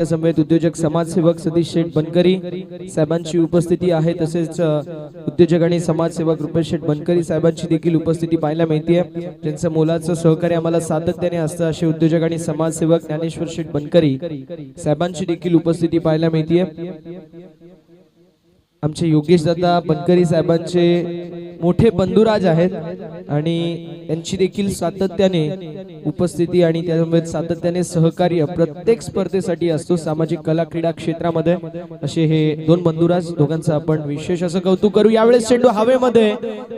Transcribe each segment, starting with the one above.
समेत उद्योजक समाजसेवक सतीश शेठ बनकरी साहेबांची उपस्थिती आहे। तसेच उद्योजक आणि समाजसेवक रुपेश शेठ बनकरी साहेबांची देखील उपस्थिती पाहायला मिळते, ज्यांचं मोलाचं सहकार्य आम्हाला सातत्याने असतं। असे उद्योजक आणि समाजसेवक ज्ञानेश्वर शेठ बनकरी साहेबांची देखील उपस्थिती पाहायला मिळते। आमचे योगेश दादा बनकरी साहेबांचे मोठे बंधुराज आहेत आणि त्यांची देखील सातत्याने उपस्थिती आणि त्यामुळे सातत्याने सहकार्य प्रत्येक स्पर्धेसाठी असतो। सामाजिक कला क्रीडा क्षेत्रामध्ये असे हे दोन बंधुराज, दोघांचं आपण विशेष असं कौतुक करू। यावेळेस चेंडू हवेमध्ये,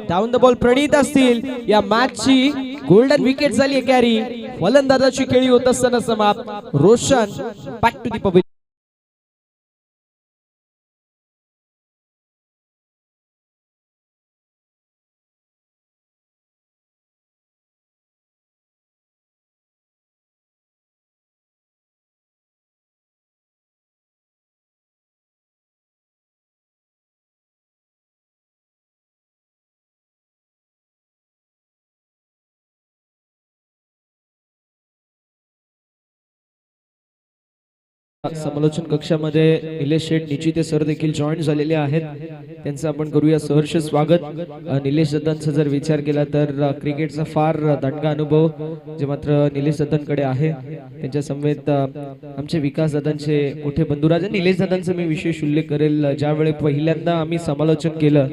डाऊन द बॉल प्रणीत असतील। या मॅचची गोल्डन विकेट झाली आहे कॅरी, फलंदाजाची खेळी होत असताना समाप्त। Roshan back to the pavilion. समालोचन कक्षामध्ये निलेश शेठ निचिते सर देखील जॉईन झालेले आहेत, त्यांचं आपण करूया सहर्ष स्वागत। निलेश दादांचा जर विचार केला तर क्रिकेटचा फार दांडगा अनुभव जे मात्र निलेश दादांकडे आहे। त्यांच्या समेत आमचे विकास दादांचे मोठे बंधुराज। निलेश दादांचा मी विशेष उल्लेख करेल, ज्यावेळी पहिल्यांदा आम्ही समालोचन केलं,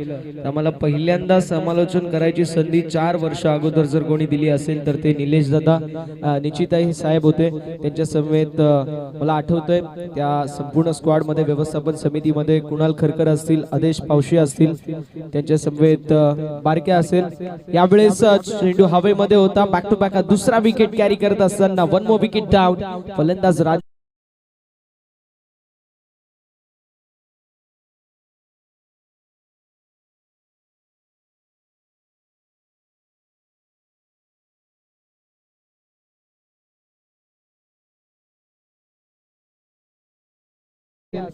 आम्हाला पहिल्यांदा समालोचन करायची संधी 4 वर्ष अगोदर जर कोणी दिली असेल तर ते निलेश दादा निचिताई साहेब होते। त्यांच्या समेत मला आठवतंय त्या संपूर्ण स्क्वॉड मध्ये, व्यवस्थापन समितीमध्ये कुणाल खरकर असतील, आदेश पावशी असतील, त्यांच्या समेत बारक्या असेल। यावेळेस चेंडू हवेमध्ये होता, बॅक टू बॅक दुसरा विकेट कॅरी करत असताना 1 मोर विकेट डाऊन। फलंदाज राज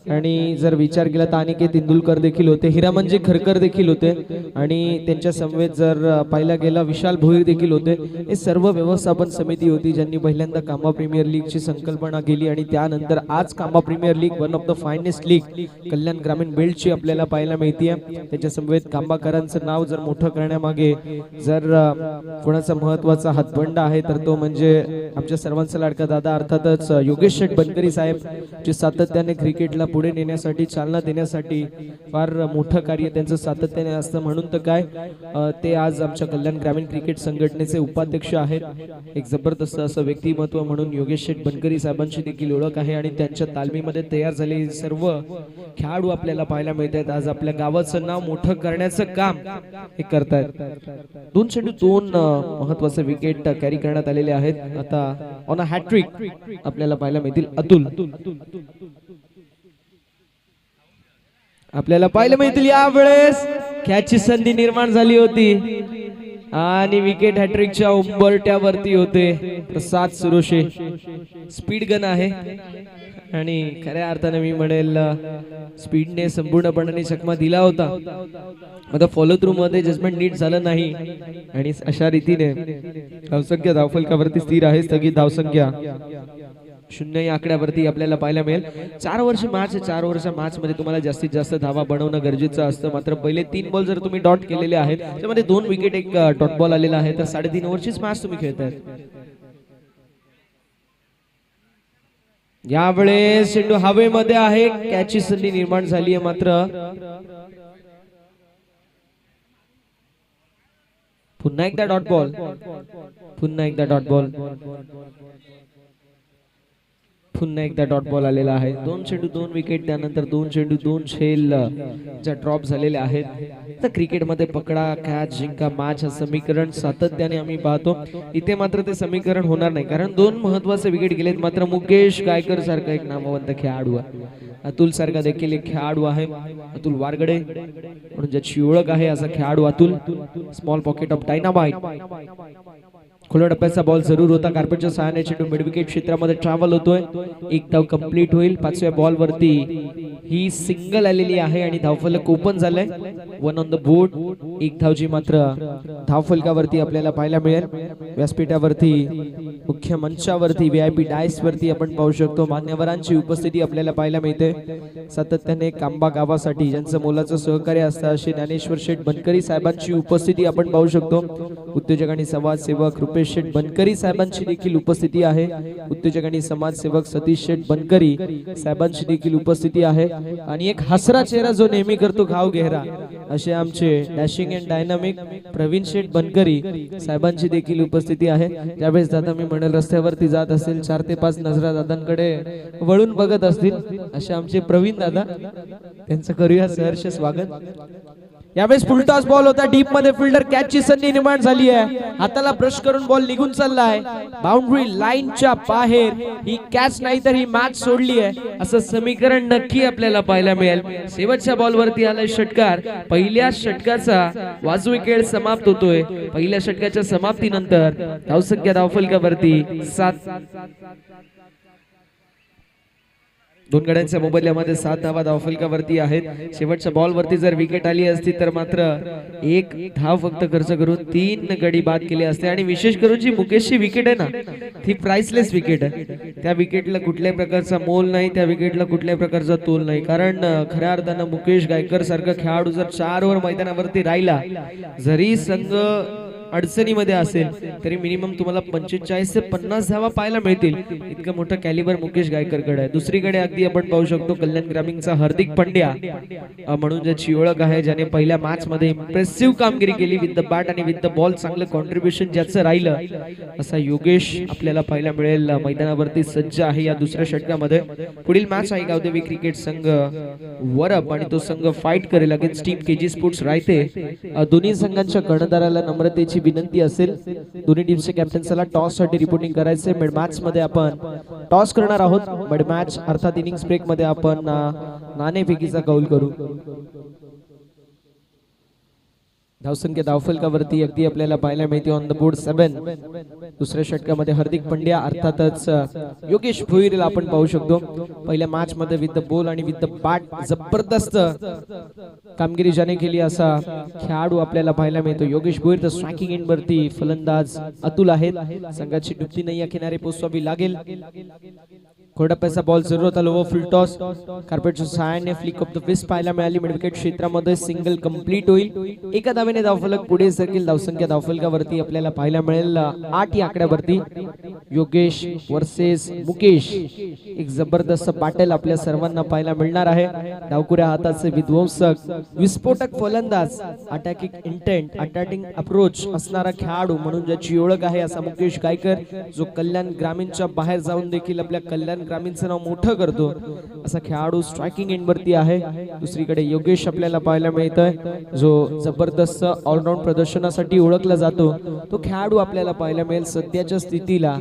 आणि जर विचार केला तर अनिकेत तेंडुलकर देखील होते, हिरामनजी खरकर देखील होते आणि त्यांच्या समवेत जर पाहिला गेला विशाल भोईर देखील होते। हे सर्व व्यवस्थापन समिती होती ज्यांनी पहिल्यांदा कामा प्रीमियर लीग ची संकल्पना केली आणि त्यानंतर आज Kama premier league one of the finest league Kalyan ग्रामीण बेल्ट ची आपल्याला पाहायला मिळते। त्याच्या समवेत कांबाकरांचं नाव जर मोठं करण्यामागे जर कोणाचा महत्त्वाचा हातबंडा आहे तर तो म्हणजे आमच्या सर्वांचा लाडका दादा अर्थातच योगेश शेठ बनकरी साहेब, जे सातत्याने क्रिकेटला पुढे नेण्यासाठी, चालना देण्यासाठी फार मोठं कार्य त्यांचं सातत्याने असतं। म्हणून तर काय, ते आज आमच्या कल्याण ग्रामीण क्रिकेट संघटनेचे उपाध्यक्ष आहेत। एक जबरदस्त असं व्यक्तिमत्व म्हणून योगेश शेठ बनकरी साहेबांची देखील ओळख आहे आणि त्यांच्या तालमीमध्ये तयार झालेले सर्व खेळाडू आपल्याला पाहायला मिळतात। आज आपल्या गावाचं नाव मोठं करण्याचं काम हे करतायत। 2 चेंडू 2 महत्त्वाचे विकेट कॅरी करण्यात आलेले आहेत। आता ऑन अ हॅट्रिक आपल्याला पाहायला मिळतील अतुल, आपल्याला पाहायला मिळतील। यावेळेस कॅचची संधी निर्माण झाली होती आणि विकेट हॅट्रिकच्या उंबरट्यावरती होते प्रसाद सुरोशे। स्पीड गन आहे आणि खऱ्या अर्थाने मी म्हणेल स्पीडने संपूर्णपणे चकमा दिला होता। आता फॉलो थ्रू मध्ये जजमेंट नीट झालं नाही आणि अशा रीतीने धावसंख्या धावफलकावरती स्थिर आहे। स्थगित धावसंख्या 0 या आकड्यावरती आपल्याला पाहायला मिळेल। 4 वर्ष मॅच, 4 वर्ष मॅच मध्ये तुम्हाला जास्तीत जास्त धावा बनवणं गरजेचं असतं। मात्र पहिले 3 बॉल जर तुम्ही डॉट केलेले आहेत, त्यामध्ये 2 विकेट, 1 डॉट बॉल आलेला आहे, तर 3.5 ओव्हरचीच मॅच तुम्ही खेळताय। यावेळेस चेंडू हवेमध्ये आहे, कॅचची संधी निर्माण झाली आहे, मात्र पुन्हा एकदा डॉट बॉल, पुन्हा एकदा डॉट बॉल, पुन्हा एकदा डॉट बॉल आलेला आहे। 2 चेंडू 2 विकेट, त्यानंतर 2 चेंडू 2 झेल ज्या ड्रॉप झालेले आहेत। तर क्रिकेटमध्ये पकडा कॅच जिंका मॅच हे समीकरण सातत्याने आम्ही पाहतो, इथे मात्र ते समीकरण होणार नाही, कारण 2 महत्त्वाचे विकेट गेलेत। मात्र मुकेश गायकर सारखा एक नामवंत खेळाडू आहे, अतुल सारखा देखील एक खेळाडू आहे, अतुल वारगडे म्हणून ज्याची ओळख आहे असा खेळाडू Atul. Small pocket of dynamite खुल्या टप्प्याचा बॉल जरूर होता. कार्पेटच्या सहाय्याने चेंडू मिड विकेट क्षेत्रामध्ये ट्रॅव्हल होतोय. एक धाव कंप्लीट होईल. पाचव्या बॉल वरती ही सिंगल आलेली आहे आणि धावफलक ओपन झालंय. 1 ऑन द बोर्ड. एक धाव जी मात्र धावफलकावरती आपल्याला पाहायला मिळेल. व्यासपीठावरती मुख्य मंचावरती VIP डायस वरती आपण पाहू शकतो मान्यवरांची उपस्थिती आपल्याला पाहायला मिळते. सातत्याने कांबा गावासाठी ज्यांचं मोलाचं सहकार्य असतं असे ज्ञानेश्वर शेठ बनकरी साहेबांची उपस्थिती आपण पाहू शकतो. उद्योजक आणि समाजसेवक रुपेश शेठ बनकरी साहेबांची देखील उपस्थिती आहे. उद्योजक आणि समाजसेवक सतीश शेठ बनकरी साहेबांची देखील उपस्थिती आहे. आणि एक हसरा चेहरा जो नेहमी करतो घाव घेरा असे आमचे डॅशिंग अँड डायनामिक प्रवीण शेठ बनकरी साहेबांची देखील उपस्थिती आहे. त्यावेळेस दादा मी म्हणेल रस्त्यावरती जात असेल 4 ते 5 नजरा दादांकडे वळून बघत असतील असे आमचे प्रवीण दादा, त्यांचं करूया सहर्ष स्वागत. यावेळेस फुलटॉस बॉल होता डीप मध्ये. फिल्डर कॅचची संधी निर्माण झाली आहे. हाताला ब्रश करून बॉल निघून चाललाय. बाउंड्री लाईनच्या बाहेर. ही कॅच नाही तर ही मॅच सोडली आहे असं समीकरण नक्की आपल्याला पाहायला मिळेल. शेवटच्या बॉल वरती आलाय षटकार. पहिल्या षटकाचा वाजवी खेळ समाप्त होतोय. पहिल्या षटकाच्या समाप्तीनंतर धावसंख्या धावफलकावरती 7. दोन गड्यांच्या मोबदल्यामध्ये 7 धावा धावफलकावरती आहेत. शेवटच्या बॉल वरती जर विकेट आली असती तर मात्र 1 धाव फक्त खर्च करून 3 गडी बाद केले असते. आणि विशेष करून जी मुकेशची विकेट आहे ना ती प्राइसलेस विकेट आहे. त्या विकेटला कुठल्याही प्रकारचा मोल नाही, त्या विकेटला कुठल्याही प्रकारचा तोल नाही. कारण खऱ्या अर्थानं मुकेश गायकर सारखा खेळाडू जर 4 ओव्हर मैदानावरती राहिला, जरी संघ अडचणीमध्ये असेल तरी मिनिमम तुम्हाला 45 ते 50 धावा पाहायला मिळतील. इतकं मोठं कॅलिबर मुकेश गायकरकडे आहे. दुसरीकडे अगदी आपण पाहू शकतो कल्याण ग्रामीणचा हार्दिक पंड्या म्हणून ज्याची ओळख आहे, ज्याने पहिल्या मॅच मध्ये इम्प्रेसिव्ह कामगिरी केली विथ द बॅट आणि विथ द बॉल, चांगलं कॉन्ट्रीब्युशन ज्याचं राहिलं असा योगेश आपल्याला पाहायला मिळेल. मैदानावरती सज्ज आहे या दुसऱ्या षटकामध्ये. पुढील मॅच आहे गावदेवी क्रिकेट संघ वरप आणि तो संघ फाईट करेल अगेन्स्ट टीम KG स्पोर्ट्स रायते. दोन्ही संघांच्या कर्णधाराला नम्रतेची विनंती असेल. दोन्ही टीमचे कॅप्टन्सला टॉस साठी रिपोर्टिंग करायचे. मिड मॅच मध्ये आपण टॉस करणार आहोत. मिड मॅच अर्थात इनिंग्स ब्रेक मध्ये आपण नाणेफेकीचा कौल करू. धावसंख्या धावफलकावरती अगदी आपल्याला पाहायला मिळते ऑन द बोर्ड 7. दुसऱ्या षटकामध्ये हार्दिक पंड्या अर्थातच योगेश भोईरला आपण पाहू शकतो. पहिल्या मॅच मध्ये विथ द बॉल आणि विथ द बॅट जबरदस्त कामगिरी ज्याने केली असा खेळाडू आपल्याला पाहायला मिळतो योगेश भोईर. तर स्ट्रायकिंग एंड वरती फलंदाज अतुल आहेत. संघाची डुबती नाही या किनारे पोहोचवावी लागेल. खोडप्याचा बॉल जरूर होता. लोवर फुल टॉस. कार्पेटच्या सहाय्याने फ्लिक ऑफ द फिस्ट पाहायला मिळाली. मिड विकेट क्षेत्रामध्ये सिंगल कंप्लीट होईल. एका धावेने धावफलक पुढे सरकेल. धावसंख्या धावफलकावरती आपल्याला पाहायला मिळेल 8 या आकड्यावरती. योगेश वर्सेस मुकेश, एक जबरदस्त बॅटल आपल्या सर्वांना पाहायला मिळणार आहे. डावकुऱ्या हाताचे विध्वंसक, विस्फोटक फलंदाज, अटॅकिंग इंटेंट, अटॅकिंग अप्रोच असणारा खेळाडू म्हणून ज्याची ओळख आहे असा मुकेश गायकर, जो कल्याण ग्रामीणच्या बाहेर जाऊन देखील आपल्या कल्याण ग्रामीणचं नाव मोठं करतो असा खेळाडू स्ट्रायकिंग एंड वरती आहे. दुसरीकडे योगेश आपल्याला पाहायला मिळतोय जो जबरदस्त ऑलराऊंड प्रदर्शनासाठी ओळखला जातो. तो खेळाडू आपल्याला पाहायला मिळेल सध्याच्या स्थितीला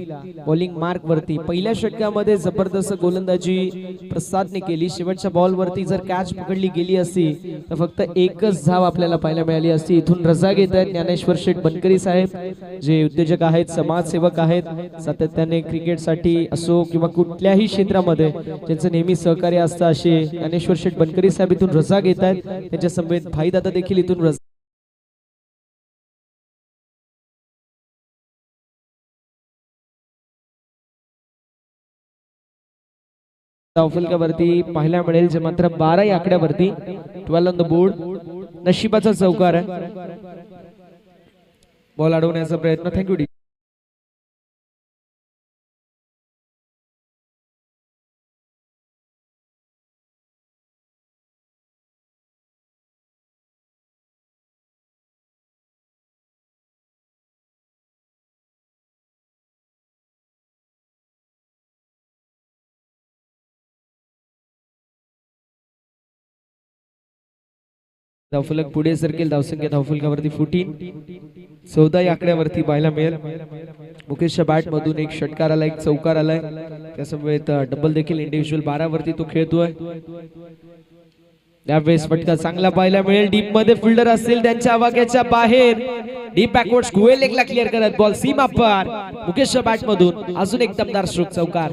बॉलिंग मार्क वरती. पहिल्या षटकामध्ये जबरदस्त गोलंदाजी प्रसादने केली. शेवटच्या बॉल वरती जर कॅच पकडली गेली असती तर फक्त एकच धाव आपल्याला पाहायला मिळाली असती. इथून रजा घेत आहेत ज्ञानेश्वर शेठ बनकरी साहेब, जे उद्योजक आहेत, समाजसेवक आहेत, सातत्याने क्रिकेटसाठी असो किंवा कुठल्याही क्षेत्रामध्ये ज्यांचं नेहमी सहकार्य असतं असे ज्ञानेश्वर शेठ बनकरी साहेब इथून रजा घेत आहेत. त्यांच्या समवेत भाई दादा देखील इथून रजा. धावफलकावरती पाहायला मिळेल जे मात्र 12 या आकड्यावरती. 12 ऑन द बोर्ड. नशिबाचा चौकार आहे. बॉल अडवण्याचा प्रयत्न. थँक्यू. धावफलक पुढे सरकेल. धावसंख्या धावफलकावरती 14. 14 या आकड्यावरती पाहायला मिळेल. मुकेशच्या बॅट मधून एक षटकार आला, एक चौकार आलाय. त्यासमवेत डबल देखील इंडिव्हिज्युअल 12 वरती तो खेळतोय. त्यावेळेस फटका चांगला पाहायला मिळेल. डीप मध्ये फिल्डर असतील त्यांच्या आवाक्याच्या बाहेर. डीप बॅकवर्ड स्क्वेअर लेगला क्लिअर करत बॉल सीमा पार. मुकेशच्या बॅट मधून अजून एक दमदार स्ट्रोक चौकार.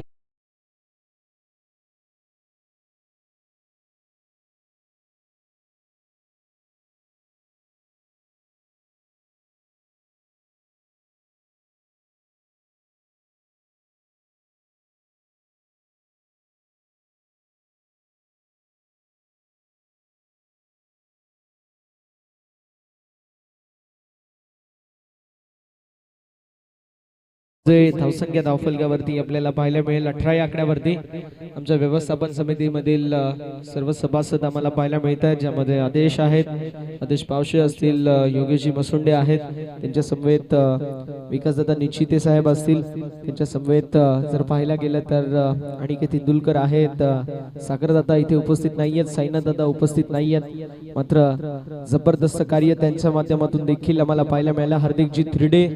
धावसंख्या धावफलकावरती आपल्याला पाहायला मिळेल 18 या आकड्यावरती. आमच्या व्यवस्थापन समितीमधील सर्व सभासद आम्हाला पाहायला मिळतात, ज्यामध्ये आदेश आहेत, आदेश पावशे असतील, योगेशजी मसुंडे आहेत, त्यांच्या समवेत विकासदादा निश्चिते साहेब असतील, त्यांच्या समवेत जर पाहायला गेलं तर अनिकेत इंदुलकर आहेत, सागरदादा इथे उपस्थित नाहीयेत, साईनाथदादा उपस्थित नाहीयेत, मात्र जबरदस्त कार्य त्यांच्या माध्यमातून देखील आम्हाला पाहायला मिळालं. हार्दिकजी थ्रिडे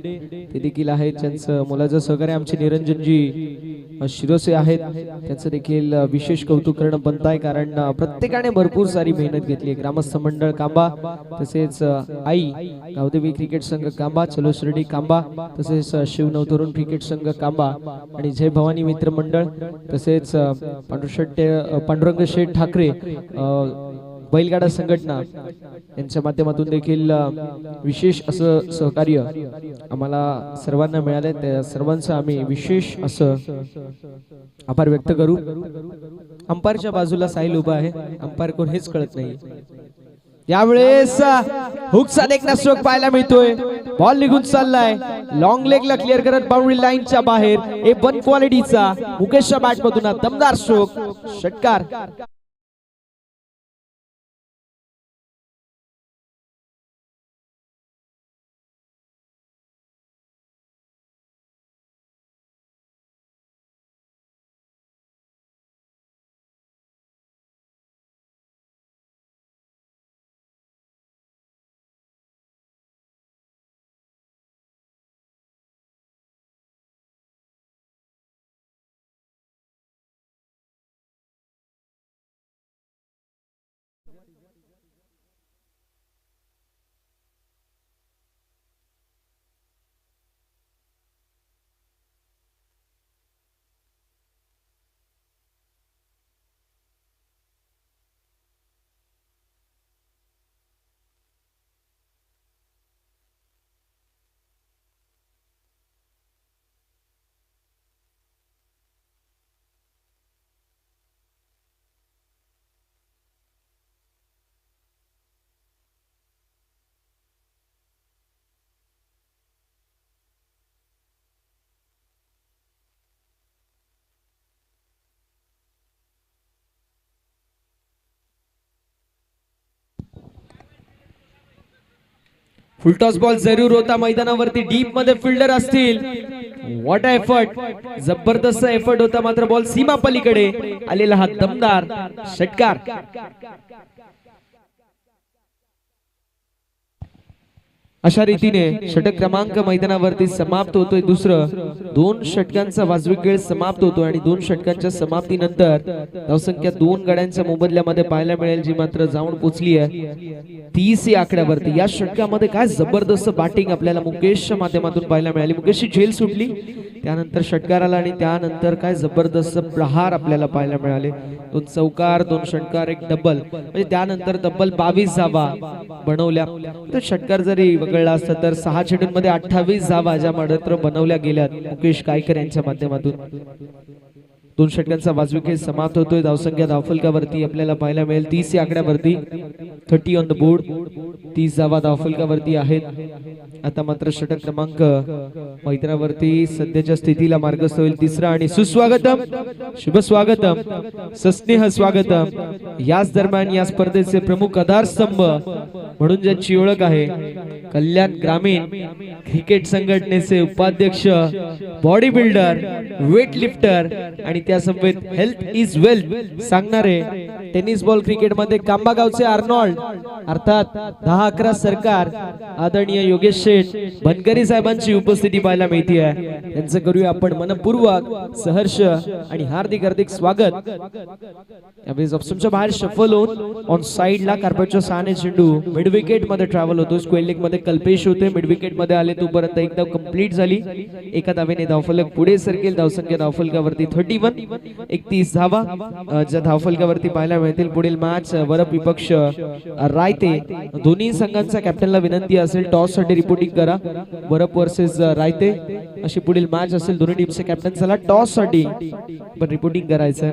ते देखील आहेत, ज्यांचं मुलाचं सहकार्य आमचे निरंजनजी शिरोसे आहेत, त्यांचं देखील विशेष कौतुक करणं बनत आहे, कारण प्रत्येकाने भरपूर सारी मेहनत घेतली. ग्रामस्थ मंडळ कांबा, तसेच आई गावदेवी क्रिकेट संघ कांबा, चलो शिर्डी कांबा, तसेच शिवनव तरुण क्रिकेट संघ कांबा आणि जय भवानी मित्र मंडळ, तसेच पांडुरंग शेठ ठाकरे बैलगाडा संघटना यांच्या माध्यमातून देखील विशेष असं सहकार्य आम्हाला सर्वांना मिळाले. त्या सर्वांचं आम्ही विशेष असं आभार व्यक्त करू. अंपायरच्या बाजूला साहिल उभा आहे, अंपायर कोण हेच कळत नाही. यावेळेस हुकचा देखना स्ट्रोक पाहायला मिळतोय. बॉल निघून चाललाय, लॉंग लेगला क्लिअर करत बाउंड्री लाईनच्या बाहेर. A1 क्वालिटीचा मुकेशच्या बॅट मधून दमदार स्ट्रोक, षटकार. फुलटॉस बॉल जरूर होता मैदानावरती. डीप मध्ये फिल्डर असतील. व्हॉट एफर्ट, जबरदस्त एफर्ट होता, मात्र बॉल सीमा पलीकडे आलेला हा दमदार षटकार. अशा रीतीने षटक क्रमांक मैदानावरती समाप्त होतोय. दुसरं 2 षटकांचा वाजवी खेळ समाप्त होतो आणि 2 षटकांच्या समाप्तीनंतर धावसंख्या 2 गड्यांच्या मोबदल्यामध्ये पाहायला मिळेल, जी मात्र जाऊन पोहोचली आहे 30 या आकड्यावरती. या षटकामध्ये काय जबरदस्त बॅटिंग आपल्याला मुकेशच्या माध्यमातून पाहायला मिळाली. मुकेशची झेल सुटली, त्यानंतर षटकार आला आणि त्यानंतर काय जबरदस्त प्रहार आपल्याला पाहायला मिळाले. 2 चौकार, 2 षटकार, 1 डबल, म्हणजे त्यानंतर तब्बल 22 धावा बनवल्या. तर षटकार जरी वगळला असता तर 6 चेंडूंमध्ये 28 धावा ज्या मात्र बनवल्या गेल्यात मुकेश कायकर यांच्या माध्यमातून. 2 षटकांचा वाजवी खेळ समाप्त होतोय. धावसंख्या धावफलकावरती आपल्याला पाहायला मिळेल 30 या आकड्यावरती. 30 ऑन द बोर्ड, 30 धावा धावफलकावरती आहेत. आता मात्र षटक क्रमांक मैदानावरती सध्याच्या स्थितीला मार्गस्थ होईल. तिसरा आणि सुस्वागतम, शुभ स्वागतम, सस्नेह स्वागतम. याच दरम्यान या स्पर्धेचे प्रमुख आधारस्तंभ म्हणून ज्यांची ओळख आहे, कल्याण ग्रामीण क्रिकेट संघटनेचे उपाध्यक्ष, बॉडी बिल्डर, वेट लिफ्टर आणि त्या समवेत हेल्थ इज वेल्थ सांगणारे टेनिस बॉल क्रिकेटमध्ये कांबा गावचे अर्नॉल्ड अर्थात 10-11 सरकार आदरणीय योगेश शेठ बनकरी साहेबांची उपस्थिती पाहायला मिळते आहे. त्यांचं करूया आपण मनपूर्वक सहर्ष आणि हार्दिक हार्दिक स्वागत. यावेळी ऑप्शनच्या बाहेर शफल होऊन ऑन साइडला कार्पेटच्या 6 चेंडू मिड विकेट मध्ये ट्रॅव्हल होतो. स्क्वेअर लेग मध्ये कल्पेश होते, मिड विकेट मध्ये आले तोपर्यंत एकदा कंप्लीट झाली. एका धावेने धावफलक पुढे सरकेल. धावसंख्या धावफलकावरती 31, 31 धावा ज्या धावफलकावरती पाहायला मिळतील. पुढील मॅच वरप विपक्ष रायते. दोन्ही संघांचा कॅप्टनला विनंती असेल टॉस साठी रिपोर्टिंग करा. वरप वर्सेस रायते अशी पुढील मॅच असेल. दोन्ही टीमचे कॅप्टन चला टॉस साठी पण रिपोर्टिंग करायचं.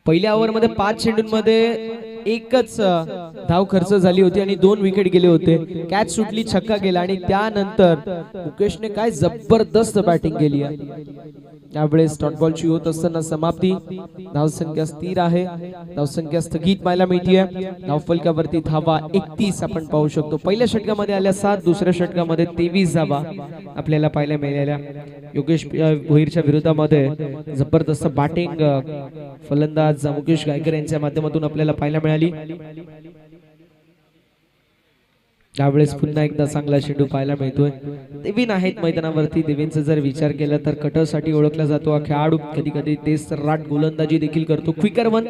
पहिल्या ओव्हर मध्ये 5 चेंडूंमध्ये एकच धाव खर्च झाली होती आणि 2 विकेट गेले होते. कॅच सुटली, छक्का गेला आणि त्यानंतर मुकेशने काय जबरदस्त बॅटिंग केली आहे. यावेळेस डॉट बॉलची होत असताना समाप्ती. धावसंख्या स्थिर आहे, धावसंख्या स्थगित पाहायला मिळते. धावफलकावरती धावा 31 आपण पाहू शकतो. पहिल्या षटकामध्ये आल्या 7, दुसऱ्या षटकामध्ये 23 धावा आपल्याला पाहायला मिळाल्या. योगेश भोईरच्या विरोधामध्ये जबरदस्त बॅटिंग फलंदाज मुकेश गायकर यांच्या माध्यमातून आपल्याला पाहायला मिळाली. यावेळेस पुन्हा एकदा चांगला चेंडू पाहायला मिळतोय. देवीन आहेत मैदानावरती. देवींचा जर विचार केला तर कटरसाठी ओळखला जातो हा खेळाडू. कधी कधी तेच राट गोलंदाजी देखील करतो, क्विकर वन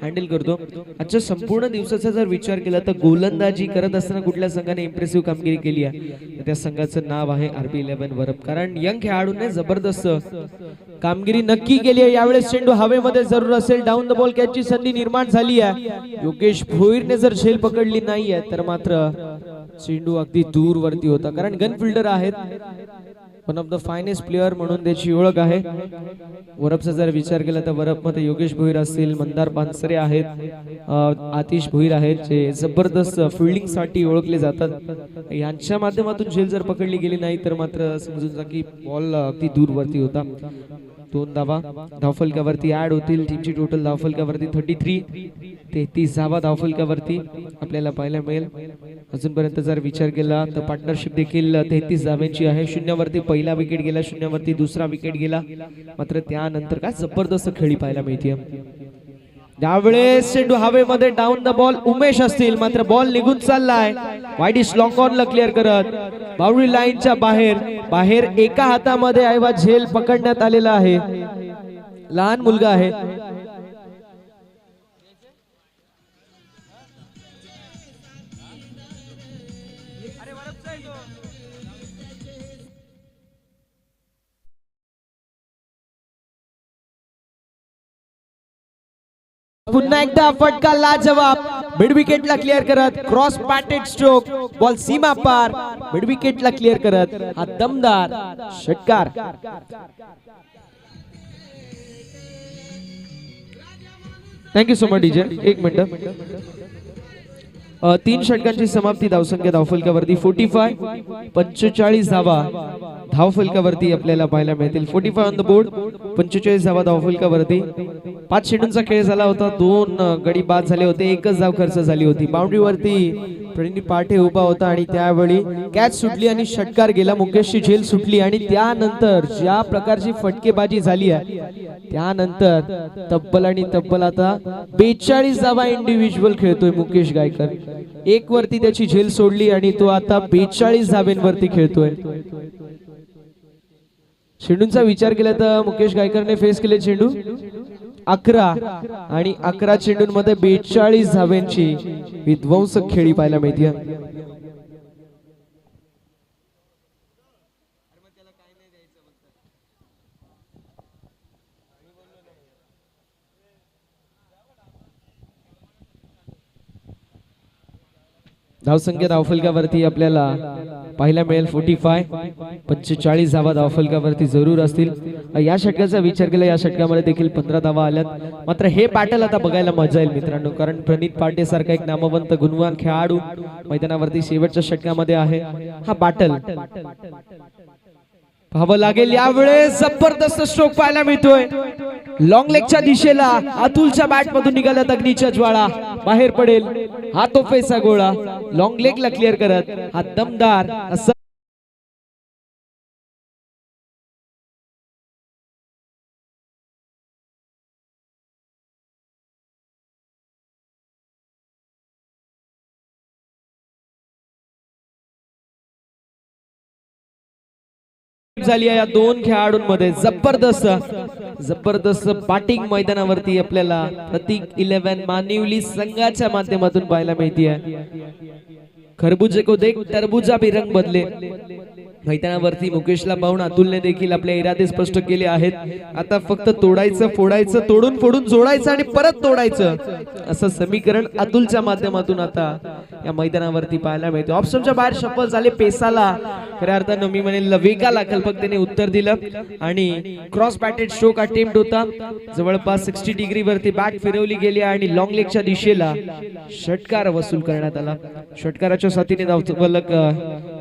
हँडल करतो. आजच्या संपूर्ण दिवसाचा जर विचार केला तर गोलंदाजी करत असताना कुठल्या संघाने इम्प्रेसिव्ह कामगिरी केली आहे त्या संघाचं नाव आहे RB11 वरप. कारण यंग खेळाडूने जबरदस्त कामगिरी नक्की केली आहे. यावेळेस चेंडू हवेमध्ये जरूर असेल. डाऊन द बॉल कॅचची संधी निर्माण झाली आहे. योगेश भोईरने जर झेल पकडली नाहीये तर मात्र चेंडू अगदी दूर वरती होता. कारण गन फिल्डर आहेत, one of the finest player म्हणून त्याची ओळख आहे. वरपचा जर विचार केला तर वरप मध्ये योगेश भोईर असतील, मंदार पानसरे आहेत, आतिश भोईर आहेत जे जबरदस्त फिल्डिंग साठी ओळखले जातात. यांच्या माध्यमातून झेल जर पकडली गेली नाही तर मात्र समजून जा की बॉल अगदी दूर वरती होता. 2 धावा धावफलकावरती ऍड होतील. टीमची टोटल धावफलकावरती 33, 33 धावा धावफलकावरती आपल्याला पाहायला मिळेल. अजूनपर्यंत जर विचार केला तर पार्टनरशिप देखील 33 धाव्यांची आहे. 0 वरती पहिला विकेट गेला, 0 वरती दुसरा विकेट गेला. मात्र त्यानंतर काय जबरदस्त खेळी पाहायला मिळते. यावेळेस चेंडू हवेमध्ये, डाऊन द बॉल उमेश असतील, मात्र बॉल निघून चाललाय. वाईडिश लॉंग ऑनला क्लिअर करत बाउंड्री लाईनच्या बाहेर एका हातामध्ये ऐवा झेल पकडण्यात आलेला आहे. लहान मुलगा आहे. पुन्हा एकदा फटका लाजवाब. मिड विकेटला क्लिअर करत क्रॉस पॅटेड स्ट्रोक, बॉल सीमा पार. मिड विकेटला क्लिअर करत हा दमदार षटकार. Thank you so much DJ. 1 minute. 3 षटकांची समाप्ती. धावसंख्या धावफलकावरती 45, 45 धावा धावफलकावरती आपल्याला पाहायला मिळतील. 45 ऑन द बोर्ड, 45 धावा धावफलकावरती. 5 चेंडूंचा खेळ झाला होता. 2 गडी बाद झाले होते, एकच धाव खर्च झाली होती. बाउंड्रीवरती प्रणित पाठे उभा होता आणि त्यावेळी कॅच सुटली आणि षटकार गेला. मुकेशची झेल सुटली आणि त्यानंतर ज्या प्रकारची फटकेबाजी झाली आहे त्यानंतर तब्बल आणि तब्बल आता 42 धावा इंडिव्हिज्युअल खेळतोय मुकेश गायकर. 1 वरती त्याची झेल सोडली आणि तो आता 42 धाब्यांवरती खेळतोय. चेंडूंचा विचार केला तर मुकेश गायकरने फेस केले चेंडू 11 आणि 11 चेंडूंमध्ये 42 धाब्यांची विध्वंसक खेळी पाहायला मिळते. धावसंख्या धावफलकावरती आपल्याला पाहायला मिळेल 45, 45 धावा धावफलकावरती जरूर असतील. या षटकाचा विचार केला या षटकामध्ये देखील 15 धावा आल्यात. मात्र हे बॅटल आता बघायला मजा येईल मित्रांनो, कारण प्रणित पाटे सारखा एक नामवंत गुणवान खेळाडू मैदानावरती शेवटच्या षटकामध्ये आहे. हा बॅटल पाहावं लागेल. यावेळेस जबरदस्त स्ट्रोक पाहायला मिळतोय लॉंग लेगच्या दिशेला. अतुलच्या बॅट मधून निघाला अग्नीच्या ज्वाळा, बाहेर पडेल हा तोफेचा गोळा. लॉंग लेगला क्लिअर करत हा दमदार असा झाली आहे या दोन खेळाडूंमध्ये. जबरदस्त जबरदस्त बॅटिंग मैदानावरती आपल्याला प्रतीक 11 मानिवली संघाच्या माध्यमातून पाहायला मिळते. खरबुजे को देख टरबुजा भी रंग बदले. मैदानावरती मुकेशला पाहून अतुलने देखील आपले इरादे स्पष्ट केले आहेत. आता फक्त तोडायचं, फोडायचं, तोडून फोडून जोडायचं आणि परत तोडायचं असं समीकरण अतुलच्या माध्यमातून आता या मैदानावरती पाहायला मिळते. ऑप्शनच्या बाहेर शफल झाले. पेसाला खऱ्या अर्थानं मी म्हणेल वेगाला कल्पकतेने उत्तर दिलं आणि क्रॉस बॅटेड स्ट्रोक अटेम्प्ट होता. जवळपास 60 डिग्री वरती बॅट फिरवली गेली आणि लॉंग लेगच्या दिशेला षटकार वसूल करण्यात आला. षटकाराच्या साथीने धावफलक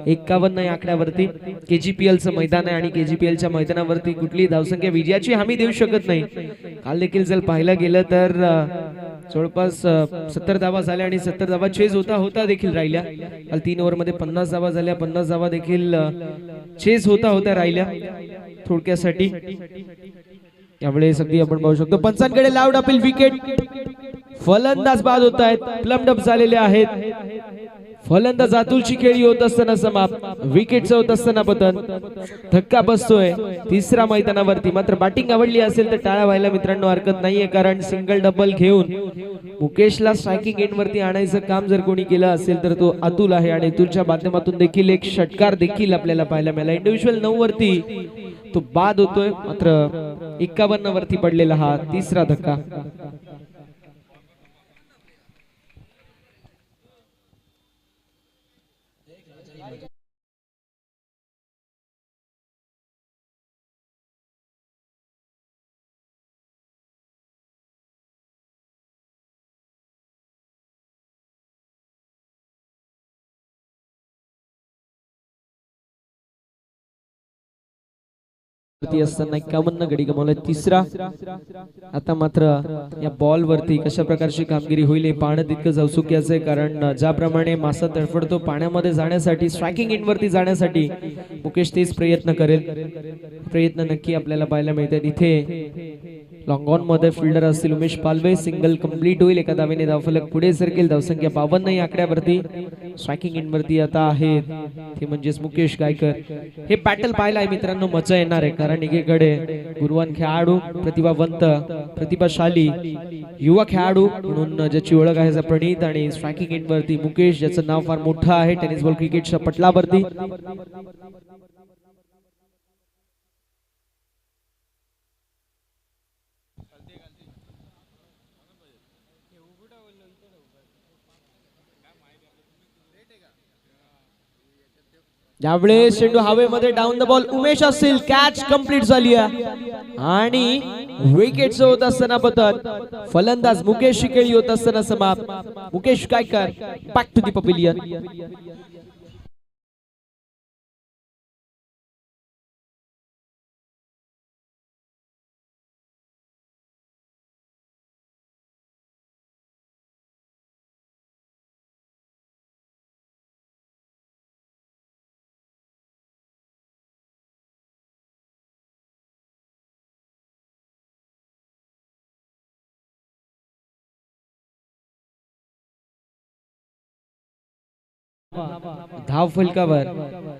51 या आकड्यावरती. KGPL चं मैदान आहे आणि KGPL च्या मैदानावरती कुठली धावसंख्या विजयाची हमी देऊ शकत नाही. काल देखील जर पाहायला गेलं तर जवळपास 70 धावा झाल्या आणि 70 धावा चेज होता होता देखील राहिल्या. काल 3 ओव्हर मध्ये 50 धावा झाल्या. 50 धावा देखील चेज होता होता राहिल्या थोडक्यासाठी. यावेळेस अगदी आपण पाहू शकतो पंचांकडे लाऊड अपील. विकेट. फलंदाज बाद होत आहेत. प्लम्ड अप झालेले आहेत. फलंदाज अतुलची खेळी होत असताना समाप्त. विकेटचं होत असताना पतन. धक्का बसतोय तिसरा मैदानावरती. मात्र बॅटिंग आवडली असेल तर टाळ्या व्हायला मित्रांनो हरकत नाहीये, कारण सिंगल डबल घेऊन मुकेशला स्ट्रायकिंग एंड वरती आणायचं काम जर कोणी केलं असेल तर तो अतुल आहे. आणि अतुलच्या माध्यमातून देखील एक षटकार देखील आपल्याला पाहायला मिळाला. इंडिव्हिज्युअल 9 वरती तो बाद होतोय. मात्र 51 वरती पडलेला हा तिसरा धक्का. असताना 51 गडी गमावले. तिसरा. आता मात्र या बॉल वरती कशा प्रकारची कामगिरी होईल हे पाहणं तितकंच औत्सुक्याचं आहे, कारण ज्याप्रमाणे मासा तडफडतो पाण्यामध्ये जाण्यासाठी, स्ट्रायकिंग एंड वरती जाण्यासाठी मुकेश तेच प्रयत्न करेल. प्रयत्न नक्की आपल्याला पाहायला मिळतात. इथे लॉंग ऑन मध्ये फिल्डर असतील उमेश पालवे. सिंगल कंप्लीट होईल. एका धावेने धावफलक पुढे सरकेल. धावसंख्या 52 या आकड्यावरती. स्ट्रायकिंग एंड वरती आता आहे ते म्हणजेच मुकेश गायकर. हे बॅटल पाहायला आहे मित्रांनो मजा येणार आहे, कारण एकीकडे गुरुवान खेळाडू, प्रतिभावंत, प्रतिभाशाली युवा खेळाडू म्हणून ज्याची ओळख आहे प्रणीत, आणि स्ट्रायकिंग एंड वरती मुकेश ज्याचं नाव फार मोठं आहे टेनिस बॉल क्रिकेटच्या पटलावरती. यावेळेस चेंडू हवेमध्ये डाऊन द बॉल. उमेश असेल. कॅच कंप्लीट झाली आणि विकेटचं होत असताना पतन. फलंदाज मुकेश खेळी होत असताना समाप्त. Mukesh Gaikar back to the pavilion. धाव फलकावर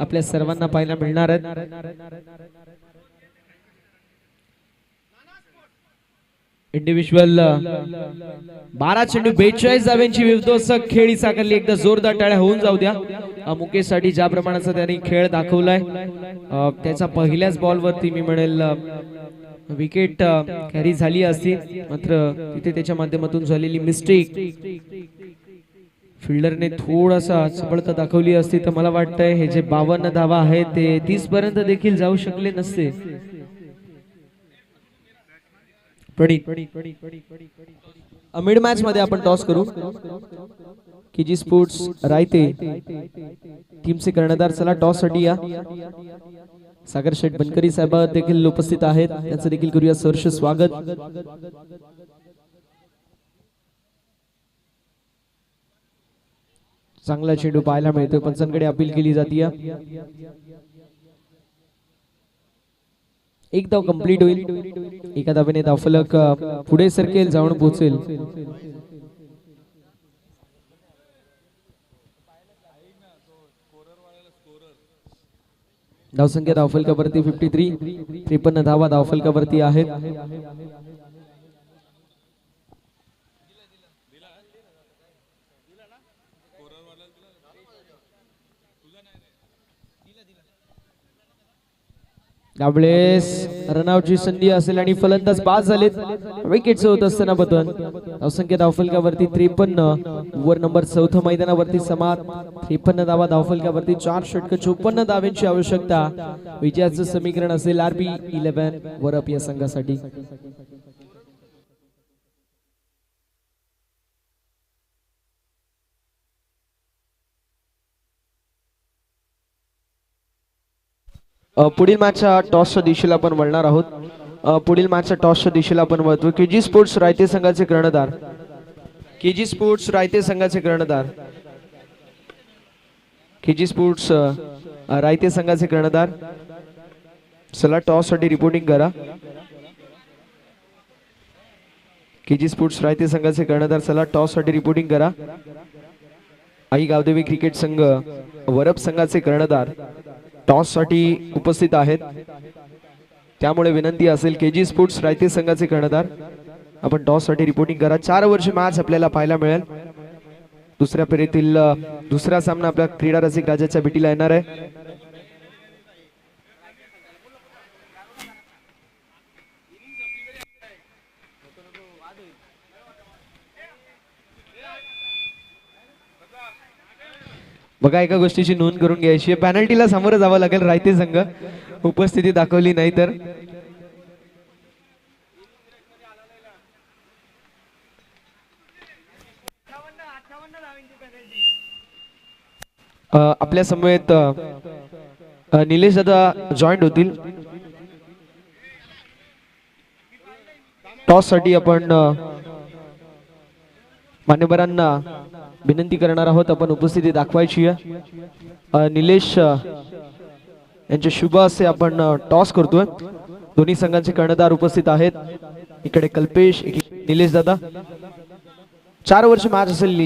आपल्या सर्वांना पाहायला मिळणार आहेत. इंडिव्हिज्युअल 12 चेंडू 42 धाव्यांची विध्वंसक खेळी साकारली. एकदा जोरदार टाळ्या होऊन जाऊ द्या मुकेश साठी. ज्या प्रमाणाचा त्यांनी खेळ दाखवलाय त्याचा पहिल्याच बॉल वरती मी म्हणेल विकेट कॅरी झाली असती, मात्र तिथे त्याच्या माध्यमातून झालेली मिस्टेक फिल्डरने थोडासा सबळता दाखवली असती तर मला वाटतंय हे जे 52 धावा आहेत ते 30 पर्यंत देखील जाऊ शकले नसते. मिड मॅच मध्ये आपण टॉस करू. KG स्पोर्ट्स रायते टीमचे कर्णधार चला टॉस साठी या. सागर शेठ बनकरी साहेब देखील उपस्थित आहेत, त्यांचं देखील करूया सहर्ष स्वागत. चांगला चेंडू पाहायला मिळतोय. पंचांकडे अपील केली जाते. एक धाव कंप्लीट होईल. एका धावेने धावफलक पुढे सरकेल, जाऊन पोहोचेल. धावसंख्या धावफलकावरती 53, 53 धावा धावफलकावरती आहेत. त्यावेळेस रनआउटची संधी असेल आणि फलंदाज बाद झालेत. विकेटचं होत असताना पतन. धावसंख्या धावफलकावरती 53, ओव्हर नंबर 4 मैदानावरती समाप्त. 53 धावा धावफलकावरती 4 षटक 54 धावांची आवश्यकता. विजयाचं समीकरण असेल RB 11 वरप या संघासाठी. पुढील मॅचच्या टॉसच्या दिशेला आपण वळणार आहोत. पुढील मॅचच्या टॉसच्या दिशेला आपण वळतो. केजी स्पोर्ट्स रायते संघाचे कर्णधार. केजी स्पोर्ट्स रायते संघाचे कर्णधार. केजी स्पोर्ट्स रायते संघाचे कर्णधार. चला टॉस साठी रिपोर्टिंग करा. केजी स्पोर्ट्स रायते संघाचे कर्णधार चला टॉस साठी रिपोर्टिंग करा. आई गावदेवी क्रिकेट संघ वरप संघाचे कर्णधार टॉस साठी उपस्थित आहेत. त्यामुळे विनंती असेल केजी स्पोर्ट्स रायते संघाचे कर्णधार आपण टॉस साठी रिपोर्टिंग करा. 4 ओव्हरची मॅच आपल्याला पाहायला मिळेल. दुसऱ्या फेरीतील दुसरा सामना आपल्या क्रीडा रसिक राजाच्या भेटीला येणार आहे. बघा एका गोष्टीची नोंद करून घ्यायची आहे. पॅनल्टीला सामोरं जावं लागेल रायते संघ उपस्थिती दाखवली नाही तर. आपल्या समवेत निलेश दादा जॉईंट होतील. टॉस साठी आपण मान्यवरांना विनंती करणार आहोत आपण उपस्थिती दाखवायची आहे. निलेश यांचे शुभ असे आपण टॉस करतोय. दोन्ही संघांचे कर्णधार उपस्थित आहेत. इकडे कल्पेश निलेश दादा. 4 ओव्हरची मॅच असेल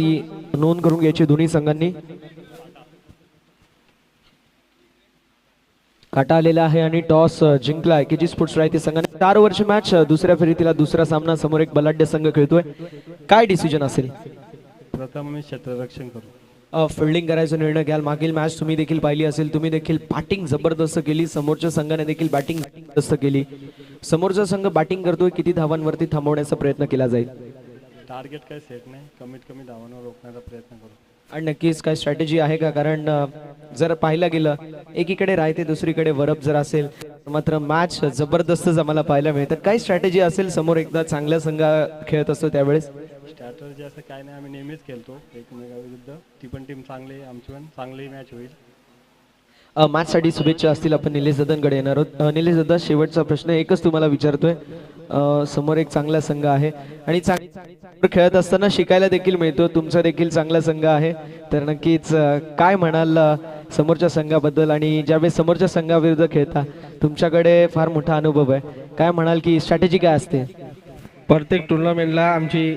नोंद करून घ्यायची दोन्ही संघांनी. काटा आलेला आहे आणि टॉस जिंकलाय केजी स्पोर्ट्स रायते संघाने. 4 ओव्हरची मॅच दुसऱ्या फेरीतील दुसरा सामना समोर एक बलाढ्य संघ खेळतोय. काय डिसिजन असेल? प्रथम मी क्षेत्ररक्षण करू. फिल्डिंग करायचा निर्णय घ्याल. मागील मॅच तुम्ही देखील पाहिली असेल. तुम्ही देखील बॅटिंग जबरदस्त केली. समोरच्या संघाने देखील बॅटिंग जबरदस्त केली. समोरचा संघ बॅटिंग करतोय. किती धावांवरती थांबवण्याचा प्रयत्न केला जाईल? टार्गेट काय सेट नाही, कमीत कमी धावांवर रोखण्याचा प्रयत्न करू. आणि नक्कीच काय स्ट्रॅटेजी आहे का? कारण जर पाहायला गेलं एकीकडे रायते दुसरीकडे वरप जर असेल मात्र मॅच जबरदस्तच आम्हाला पाहायला मिळतं. काय स्ट्रॅटेजी असेल समोर एकदा चांगला संघ खेळत असतो त्यावेळेस? स्ट्रॅटर्जी असं काय नाही, आम्ही नेहमीच खेळतो एकमेकाविरुद्ध. ती पण टीम चांगली आहे, आमची पण चांगली मॅच होईल. मॅच साठी शुभेच्छा असतील. आपण निलेश दादांकडे येणार आहोत. निलेश दादा शेवटचा प्रश्न एकच तुम्हाला विचारतोय. समोर एक चांगला संघ आहे आणि चांगला खेळत असताना शिकायला देखील मिळतो. तुमचा देखील चांगला संघ आहे तर नक्कीच काय म्हणाल समोरच्या संघाबद्दल? आणि ज्यावेळेस समोरच्या संघाविरुद्ध खेळता तुमच्याकडे फार मोठा अनुभव आहे. काय म्हणाल की स्ट्रॅटेजी काय असते? प्रत्येक टुर्नामेंटला आमची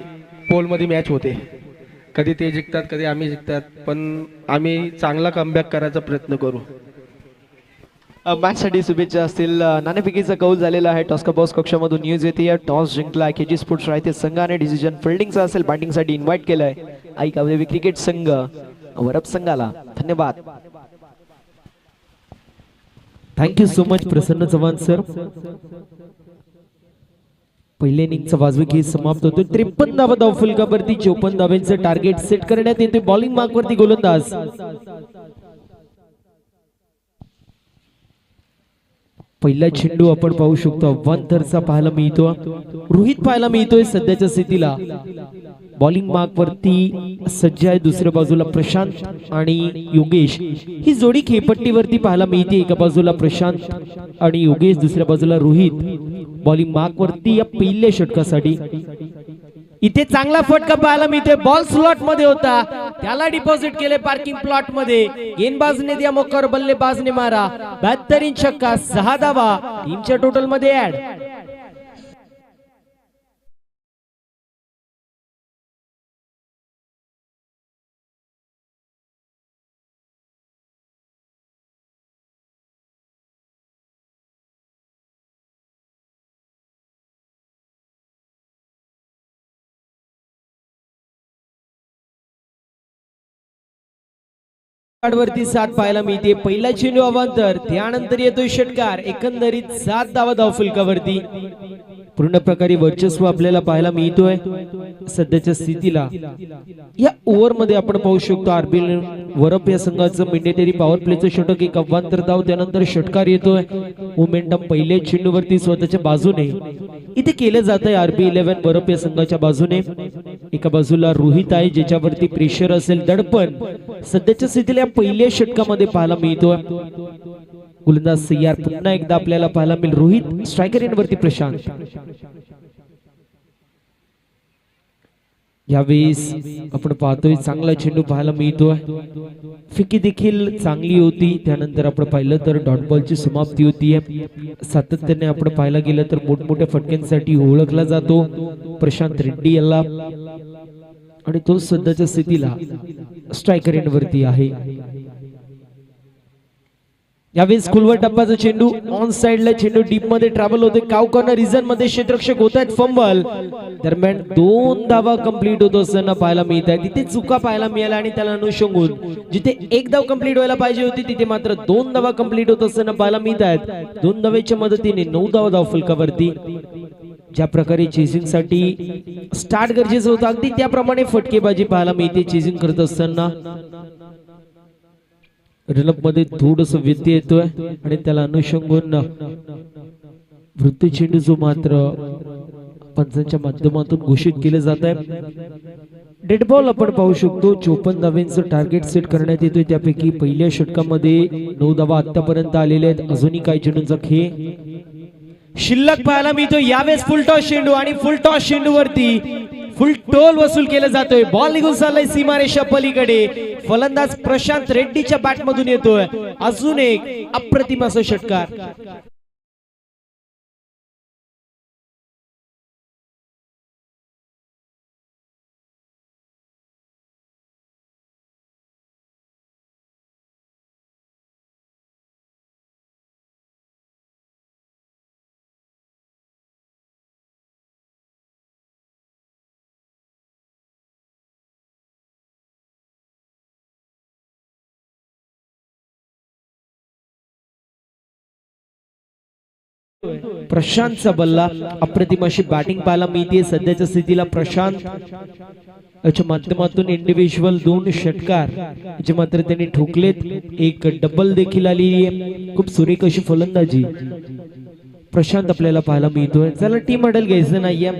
पोलमध्ये मॅच होते. कधी ते जिंकतात कधी आम्ही जिंकतात, पण आम्ही चांगला कमबॅक करायचा प्रयत्न करू. मॅच साठी शुभेच्छा असतील. नाणेफेकीचा कौल झालेला आहे. टॉस का बॉस कक्षामधून न्यूज येते. टॉस जिंकला केजी स्पोर्ट्स रायते संघाने. डिसिजन फिल्डिंगचा असेल. बॅटिंगसाठी इन्व्हाइट केलंय आई कावदेवी क्रिकेट संघ वरप संघाला. धन्यवाद. थँक्यू सो मच प्रसन्न चव्हाण सर. पहिले इनिंगचा वाजवी खेळ समाप्त होतो. 53 धावा धावफलकावरती 54 धावांचं टार्गेट सेट करण्यात येते. बॉलिंग मार्कवरती गोलंदाज पहिला चेंडू आपण पाहू शकतो. वनथरचा पाहायला मिळतो. रोहित पाहायला मिळतोय सध्याच्या स्थितीला. बॉलिंग मार्क वरती सज्ज आहे. दुसऱ्या बाजूला प्रशांत आणि योगेश ही जोडी खेळपट्टीवरती पाहायला मिळते. एका बाजूला प्रशांत आणि योगेश, दुसऱ्या बाजूला रोहित. बॉलिंग मार्क वरती या पहिल्या षटकासाठी इथे चांगला फटका पाहायला मिळते. बॉल स्लॉट मध्ये होता, त्याला डिपॉझिट केले पार्किंग प्लॉट मध्ये. गेंदबाजने दिया मोकर, बल्लेबाजने मारा. 72 छक्का, 6 धावा टीमच्या टोटल मध्ये ऍड. वरती 7 पाहायला मिळते. पहिला चेंडू अवांतर, त्यानंतर येतोय षटकार. एकंदरीत 7 धावा धावफलकावरती. पूर्ण प्रकारे वर्चस्व आपल्याला पाहायला मिळतोय सध्याच्या स्थितीला. या ओव्हर मध्ये आपण पाहू शकतो आरबी वरप या संघाचं मॅन्डेटरी पॉवर प्लेचं षटक, एक अवांतर धाव, त्यानंतर षटकार येतोय. मोमेंटम पहिल्या चेंडूवरती स्वतःच्या बाजूने इथे केलं जात आहे आरबी 11 वरप या संघाच्या बाजूने. एका बाजूला रोहित आहे ज्याच्यावरती प्रेशर असेल, दडपण सध्याच्या स्थितीला या पहिल्या षटकामध्ये पाहायला मिळतोय. गोलंदाज सय्यार पुन्हा एकदा आपल्याला पाहायला मिळेल. रोहित स्ट्रायकर एंडवरती प्रशांत. यावेळेस आपण पाहतोय चांगला चेंडू पाहायला मिळतोय. फिकी देखील चांगली होती. त्यानंतर आपण पाहिलं तर डॉट बॉलची समाप्ती होती. सातत्याने आपण पाहायला गेलं तर मोठमोठ्या फटक्यांसाठी ओळखला जातो प्रशांत रेड्डी याला, आणि तो सध्याच्या स्थितीला स्ट्रायकर एंडवरती आहे. यावेळेस खुलवर टप्प्याचा चेंडू ऑन साइडला, चेंडू डीप मध्ये ट्रॅव्हल होते. काव कॉर्नर रिजन मध्ये क्षेत्ररक्षक होत आहेत फंबल. दरम्यान 2 धावा कंप्लीट होत असताना पाहायला मिळत आहे. तिथे चुका पाहायला मिळाल्या आणि त्याला अनुषंगून जिथे 1 धाव कंप्लीट व्हायला पाहिजे होती तिथे मात्र 2 धावा कंप्लीट होत असताना पाहायला मिळत आहेत. 2 धावेच्या मदतीने 9 धावा धावफलकावरती. ज्या प्रकारे चेसिंग साठी स्टार्ट गरजेचं होतं अगदी त्याप्रमाणे फटकेबाजी पाहायला मिळते चेसिंग करत असताना. रनअप मध्ये थोडस व्यत्यय येतोय आणि त्याला अनुषंगून वृत्ती चेंडू जो मात्र पंचांच्या माध्यमातून घोषित केले जात आहे. डेड बॉल आपण पाहू शकतो. 54 धावांचं टार्गेट सेट करण्यात येतोय. त्यापैकी पहिल्या षटकामध्ये 9 धावा आतापर्यंत आलेल्या आहेत. अजूनही काही चेंडूंचा खेळ शिल्लक पाहायला मिळतो. यावेळेस फुल टॉस चेंडू आणि फुल टॉस चेंडू वरती फुल टोल वसूल केला जातोय. बॉल निघून चाललाय सीमारेषा पलीकडे. फलंदाज प्रशांत रेड्डीच्या बॅट मधून येतोय. अजून एक अप्रतिम असा षटकार. प्रशांतचा बल्ला, अप्रतिम अशी बॅटिंग पाहायला मिळते सध्याच्या स्थितीला. प्रशांत याच्या माध्यमातून इंडिव्हिज्युअल 2 षटकार जे मात्र त्यांनी ठोकलेत. एक डबल देखील आलेली आहे. खूप सुरेख अशी फलंदाजी प्रशांत आपल्याला पाहायला मिळतोय. चला टीम मेडल घ्यायचं नाहीये.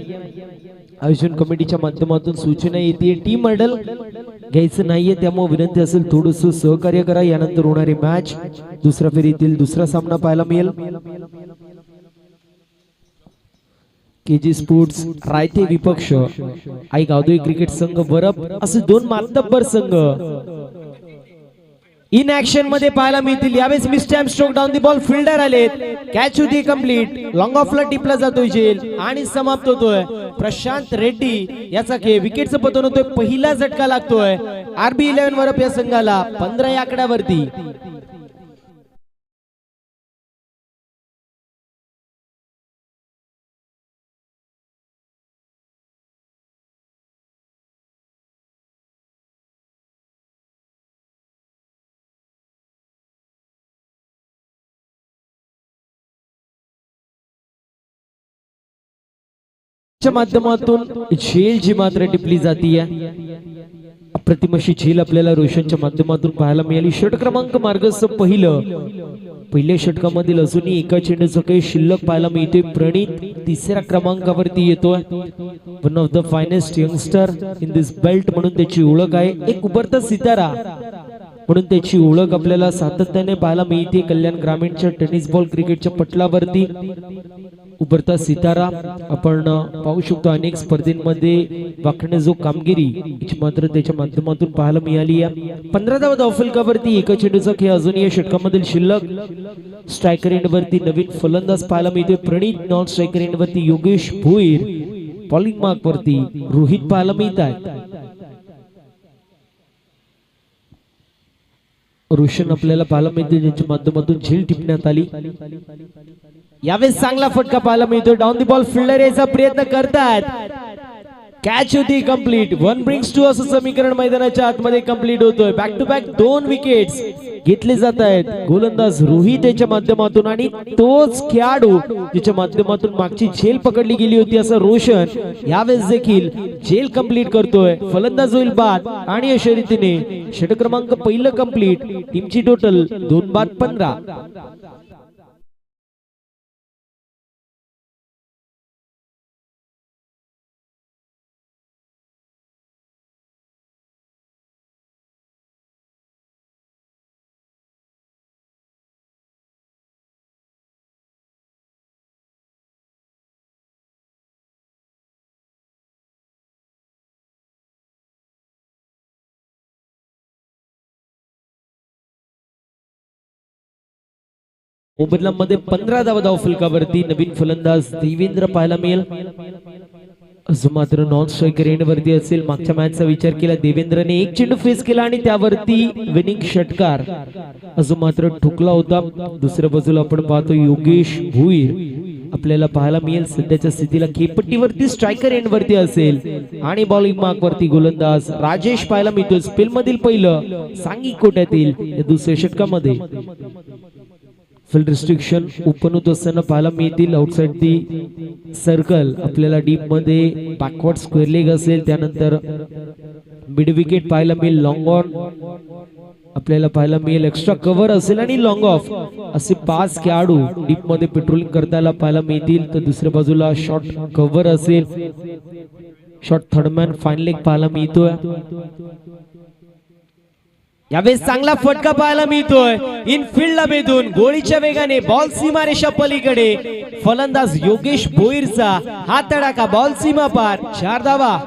आयोजन कमिटीच्या माध्यमातून सूचना येते टीम मेडल घ्यायचं नाहीये, त्यामुळे विनंती असेल थोडंसं सहकार्य करा. यानंतर होणारी मॅच दुसऱ्या फेरीतील दुसरा सामना पाहायला मिळेल. केजी स्पोर्ट्स रायते विपक्ष आई गावदेवी क्रिकेट संघ वरप असे 2 मातब्बर संघ इन ऍक्शन मध्ये पाहायला मिळतील. यावेळेस miss time stroke down the ball, fielder आलेत. कॅच होती कंप्लीट. लॉंग ऑफला टिपला जातोय झेल आणि समाप्त होतोय. प्रशांत रेड्डी याचा खेळ विकेटचं पतन होतोय. पहिला झटका लागतोय आरबी 11 वरप या संघाला 15 या आकड्यावरती. माध्यमातून झेल जी मात्र टिपली जातीय. अप्रतिम अशी झेल आपल्याला रोशनच्या माध्यमातून पाहायला मिळाली. षट क्रमांक मार्गस्थ पहिल्या षटकामधील अजूनही एका चेंडूचा काही शिल्लक पाहायला मिळतोय. प्रणित 3ऱ्या क्रमांकावरती येतोय. One of the finest youngster in this belt म्हणून त्याची ओळख आहे. एक उभरता सितारा म्हणून त्याची ओळख आपल्याला सातत्याने पाहायला मिळते. कल्याण ग्रामीणच्या टेनिस बॉल क्रिकेटच्या पटलावरती उभरता सितारा आपण पाहू शकतो. अनेक स्पर्धेमध्ये वाकणे जो कामगिरी मात्र त्याच्या माध्यमातून पाहायला मिळाली आहे. 15 धावा धावफलकावरती एका चेंडूचा खेळ अजून या षटकामधील शिल्लक. स्ट्रायकर एंडवरती नवीन फलंदाज पाहायला मिळतोय प्रणित. नॉन स्ट्रायकर एंडवरती योगेश भोईर. बॉलिंग मार्क वरती रोहित पाहायला मिळत आहे. रोशन आपल्याला पाहायला मिळते ज्याच्या माध्यमातून झेल टिपण्यात आली. यावेळेस चांगला फटका पाहायला मिळतो. डाऊन दी बॉल फिल्डर यायचा प्रयत्न करतात. कॅच होती कंप्लीट. 1 ब्रिंग्स 2 असं समीकरण मैदानाच्या आतमध्ये कंप्लीट होतोय. बॅक टू बॅक 2 विकेट्स घेतले जात आहेत. गोलंदाज रोहित याच्या माध्यमातून आणि तोच खेळाडू ज्याच्या माध्यमातून मागची झेल पकडली गेली होती असं रोशन यावेळेस देखील झेल कंप्लीट करतोय. फलंदाज होईल बाद आणि अशा रीतीने षटक क्रमांक पहिलं कंप्लीट. टीमची टोटल 2 बाद 15. मध्ये 15 धावा धाव फलकावरती. नवीन फलंदाज देवेंद्र पाहायला मिळेल. अजून मात्र नॉन स्ट्रायकर एंड वरती असेल. मागच्या मॅचचा विचार केला देवेंद्रने 1 चेंडू फेस केला आणि त्यावरती विनिंग षटकार अजून मात्र ठोकला होता. दुसऱ्या बाजूला आपण पाहतो योगेश भुईर आपल्याला पाहायला मिळेल. सध्याच्या स्थितीला खेळपट्टीवरती स्ट्रायकर एंड वरती असेल आणि बॉलिंग मार्क वरती गोलंदाज राजेश पाहायला मिळतो. स्पेल मधील पहिलं सांघिक कोट्यातील या दुसऱ्या षटकामध्ये फील्ड रिस्ट्रिक्शन ओपन होत असताना पाहायला मिळतील. आउटसाइड दी सर्कल आपल्याला डीप मध्ये बॅकवर्ड स्क्वेअर लेग असेल. त्यानंतर मिड विकेट पाहायला मिळेल. लॉंग ऑन आपल्याला पाहायला मिळेल. एक्स्ट्रा कव्हर असेल आणि लॉंग ऑफ असे 5 खेळाडू डीप मध्ये पेट्रोलिंग करताना पाहायला मिळतील. तर दुसऱ्या बाजूला शॉर्ट कव्हर असेल. शॉर्ट थर्डमॅन फाईन लेग पाहायला मिळतोय. यावेळेस चांगला फटका पाहायला मिळतोय. इनफिल्डला भेदून गोळीच्या वेगाने बॉल सीमारेषा पलीकडे फलंदाज योगेश भोईरचा हा तडाखा बॉल सीमा पार. 4 धावा.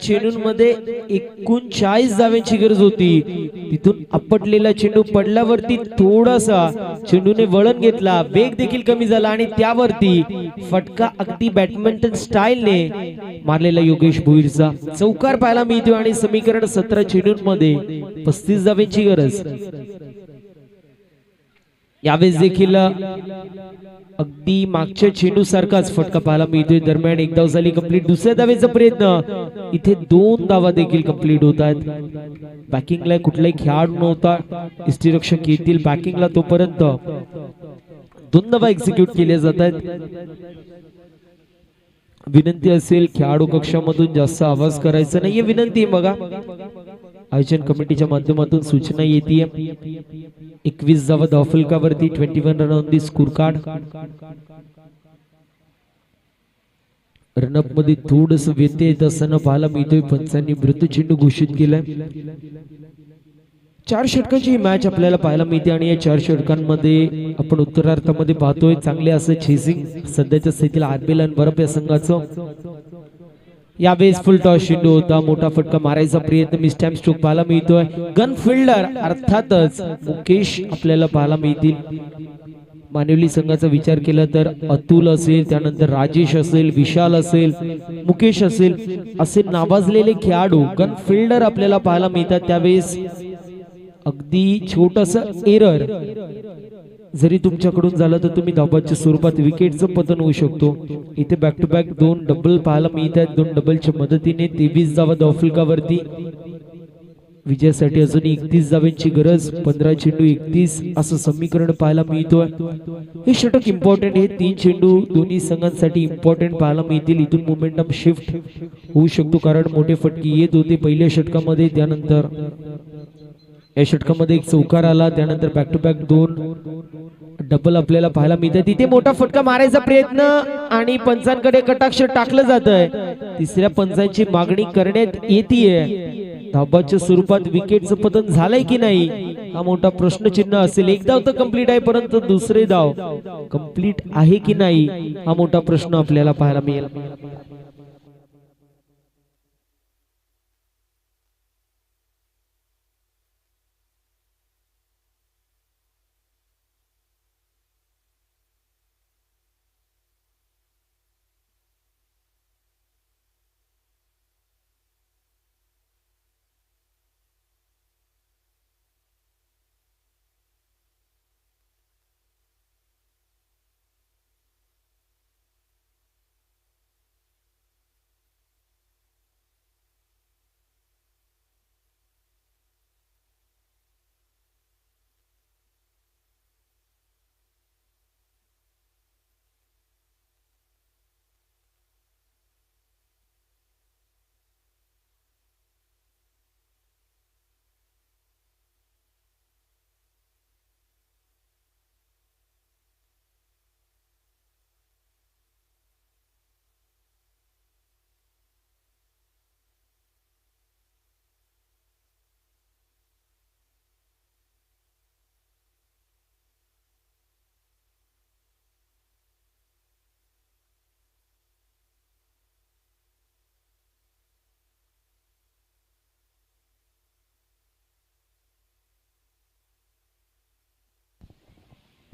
चेंडूंमध्ये 39 धाव्यांची गरज होती. तिथून आपटलेला चेंडू पडल्यावरती थोडासा चेंडूने वळण घेतला. वेग देखील कमी झाला आणि त्यावरती फटका अगदी बॅडमिंटन स्टाईलने मारलेला योगेश भोईरचा चौकार पाहायला मिळतो आणि समीकरण 17 चेंडूंमध्ये 35 धाव्यांची गरज. यावेळेस देखील अगदी मागच्या चेंडू सारखाच फटका पाहायला मिळतोय. दरम्यान 1 धाव झाली कंप्लीट. दुसऱ्या धावेचा प्रयत्न. इथे 2 धावा देखील कंप्लीट होत आहेत. बॅकिंगला कुठलाही खेळाडू नव्हता. यष्टीरक्षक येतील बॅकिंगला तोपर्यंत 2 धावा एक्झिक्यूट केल्या जात आहेत. विनंती असेल खेळाडू कक्षामधून जास्त आवाज करायचा नाहीये विनंती. बघा आयोजन कमिटीच्या माध्यमातून सूचना येते. 21 धावा धावफलकावरती. 21 run on the score card. Run-up मध्ये थोडस व्यत्यय येत असताना पाहायला मिळतोय. पंचांनी मृत चेंडू घोषित केलाय. 4 षटकांची ही मॅच आपल्याला पाहायला मिळते आणि या 4 षटकांमध्ये आपण उत्तरार्धामध्ये पाहतोय चांगले असं चेसिंग सध्याच्या स्थितीला आरबीएल आणि बरफ या संघाचं. यावेळेस फुल टॉस चेंडू होता. मोठा फटका मारायचा प्रयत्न मिस टाइम स्ट्रोक पाहायला मिळतोय. गन फिल्डर अर्थातच मुकेश आपल्याला पाहायला मिळतील. मानवली संघाचा विचार केला तर अतुल असेल, त्यानंतर राजेश असेल, विशाल असेल, मुकेश असेल असे नावाजलेले खेळाडू गन फिल्डर आपल्याला पाहायला मिळतात. त्यावेळेस अगदी छोटासा एरर जरी तुमच्याकडून झालं तर तुम्ही धाबाच्या स्वरूपात विकेटचं पतन होऊ शकतो. इथे बॅक टू बॅक 2 डबल पाहायला मिळतात. 2 डबलच्या मदतीने 23 धावा धावफलकावरती. विजयासाठी अजून 31 धावांची गरज. 15 चेंडू 31 असं समीकरण पाहायला मिळतोय. हे षटक इम्पॉर्टंट. हे 3 चेंडू दोन्ही संघांसाठी इम्पॉर्टंट पाहायला मिळतील. इथून मोमेंटम शिफ्ट होऊ शकतो कारण मोठे फटके येत होते पहिल्या षटकामध्ये. त्यानंतर या षटकामध्ये एक चौकार आला. त्यानंतर बॅक टू बॅक 2 डबल आपल्याला पाहायला मिळतात. तिथे मोठा फटका मारायचा प्रयत्न आणि पंचांकडे कटाक्ष टाकलं जात आहे. तिसऱ्या पंचांची मागणी करण्यात येते. धाबाच्या स्वरूपात विकेटचं पतन झालंय की नाही हा मोठा प्रश्नचिन्ह असेल. 1 धाव तर कंप्लीट आहे परंतु दुसरे धाव कंप्लीट आहे की नाही हा मोठा प्रश्न आपल्याला पाहायला मिळेल.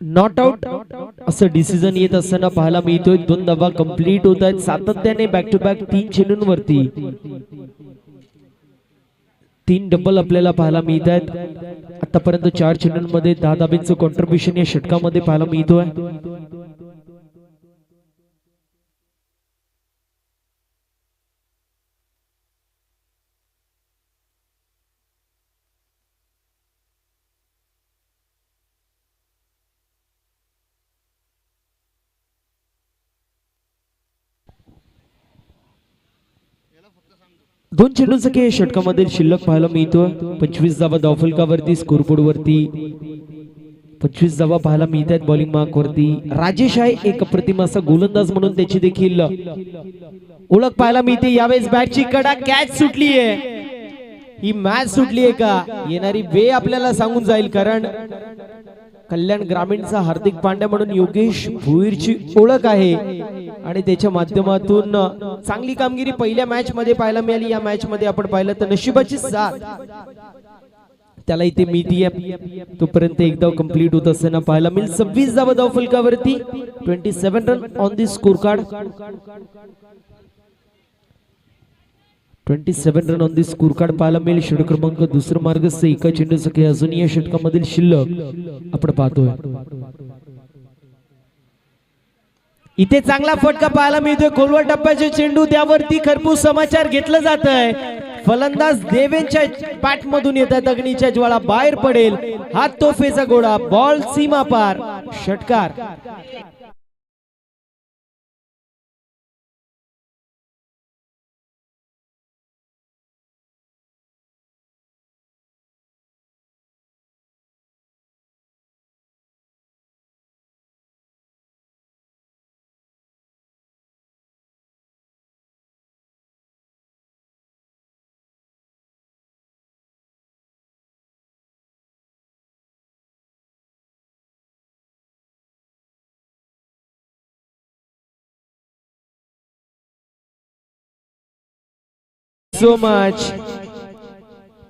नॉट आउट असं डिसिजन येत असताना पाहायला मिळतोय. 2 धावा कंप्लीट होत आहेत सातत्याने बॅक टू बॅक 3 चेंडूंवरती 3 डबल आपल्याला पाहायला मिळत आहेत. आतापर्यंत 4 चेंडूंमध्ये 10 धाब्यांचं कॉन्ट्रीब्युशन या षटकामध्ये पाहायला मिळतोय. दोन चेंडूंचा खेळ षटकामधील शिल्लक पाहायला मिळतोय. 25 धावा धावफलकावरती स्कोरबोर्ड वरती 25 धावा पाहायला मिळत आहेत बॉलिंग मार्क वरती. राजेश आहे एक अप्रतिम असा गोलंदाज म्हणून त्याची देखील ओळख पाहायला मिळते. यावेळेस बॅटची कडा कॅच सुटली आहे. ही मॅच सुटली आहे का येणारी वे आपल्याला सांगून जाईल. कारण कल्याण ग्रामीणचा हार्दिक पांड्या म्हणून योगेश भोईरची ओळख आहे आणि त्याच्या माध्यमातून चांगली कामगिरी पहिल्या मॅच मध्ये पाहायला मिळाली. या मॅच मध्ये आपण पाहिलं तर नशिबाची साथ त्याला इथे मिळतीये. तोपर्यंत एक धाव कंप्लीट होत असताना पाहायला मिळेल. 26 धावा धावफलकावरती 27 run on the score card. 27 run on the score card पाहायला मिळेल. षटक क्रमांक दुसरा मार्गस्थ एका चेंडूचा खेळ अजून या षटकामधील शिल्लक आपण पाहतोय. इथे चांगला फटका पाहायला मिळतोय. खोलवर टप्प्याचे चेंडू त्यावरती खरपूस समाचार घेतलं जात आहे. फलंदाज देवेंच्या बॅट मधून येतात. अग्नीच्या ज्वाळा बाहेर पडेल. हात तोफेचा गोळा बॉल सीमा पार षटकार. So much.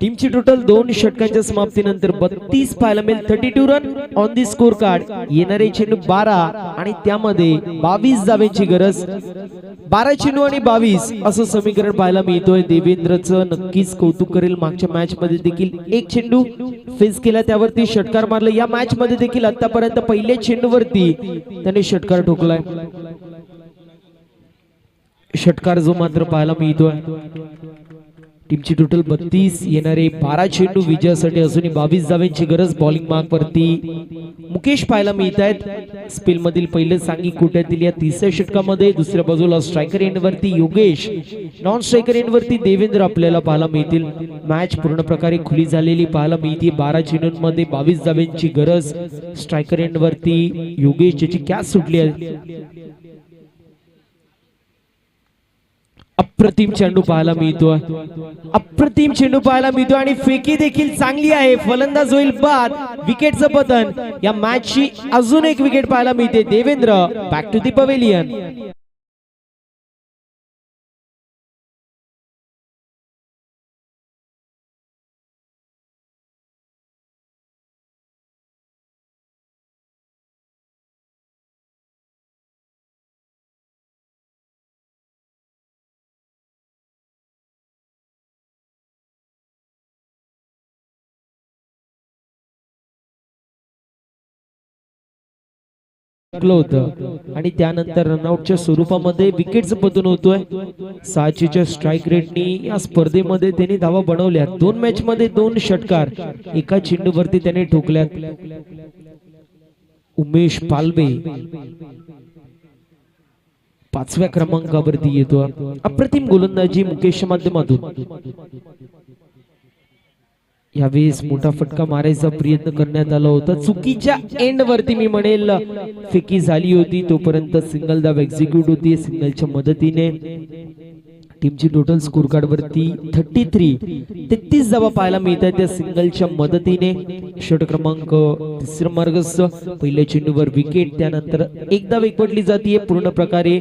टीमची टोटल 2 षटकांच्या समाप्तीनंतर 32 पाहायला मिळेल. 32 run on the score card. येणारे चेंडू 12 आणि त्यामध्ये 22 धाव्यांची गरज. 12 चेंडू आणि 22 असं समीकरण पाहायला मिळतोय. देवेंद्रचं नक्कीच कौतुक करेल. मागच्या मॅच मध्ये देखील एक चेंडू फेस केला त्यावरती षटकार मारला. या मॅच मध्ये देखील आतापर्यंत पहिल्या चेंडूवरती त्याने षटकार ठोकलाय. षटकार जो मात्र पाहायला मिळतोय. टीमची टोटल 32 येणारे 12 चेंडू विजयासाठी अजूनही 22 धाव्यांची गरज. बॉलिंग मार्क वरती मुकेश पाहायला मिळत आहेत. स्पेल मधील पहिले सांगी कोट्यातील या तिसऱ्या षटकामध्ये. दुसऱ्या बाजूला स्ट्रायकर एंड वरती योगेश, नॉन स्ट्रायकर एंड वरती देवेंद्र आपल्याला पाहायला मिळतील. मॅच पूर्ण प्रकारे खुली झालेली पाहायला मिळते. 12 चेंडूंमध्ये 22 धाव्यांची गरज. स्ट्रायकर एंड वरती योगेश ज्याची कॅच सुटली आहे. अप्रतिम चेंडू पाहायला मिळतोय. अप्रतिम चेंडू पाहायला मिळतोय आणि फेकी देखील चांगली आहे. फलंदाज होईल बाद. विकेटचं पतन. या मॅचची अजून एक विकेट पाहायला मिळते. Devendra back to the pavilion. होतं आणि त्यानंतर रनआउटच्या स्वरूपामध्ये विकेटचं पतन होतोय. 6च्या स्ट्राईक रेटनी या स्पर्धेमध्ये त्यांनी धावा बनवल्या. 2 मॅच मध्ये 2 षटकार एका चेंडूवरती त्याने ठोकल्यात. उमेश पालवे 5व्या क्रमांकावरती येतो. अप्रतिम गोलंदाजी मुकेशच्या माध्यमातून. यावेळेस मोठा फटका मारायचा प्रयत्न करण्यात आला होता. चुकीच्या एंड वरती मी म्हणेल फेकी झाली होती. तोपर्यंत सिंगल धाव एक्झिक्यूट होती. सिंगलच्या मदतीने टीमची टोटल स्कोर कार्ड वरती 33 धावा पाहायला मिळतात त्या सिंगलच्या मदतीने. षटक क्रमांक 3 मार्गस्थ. पहिल्या चेंडूवर विकेट. त्यानंतर एक धाव एकवटली जाते. पूर्ण प्रकारे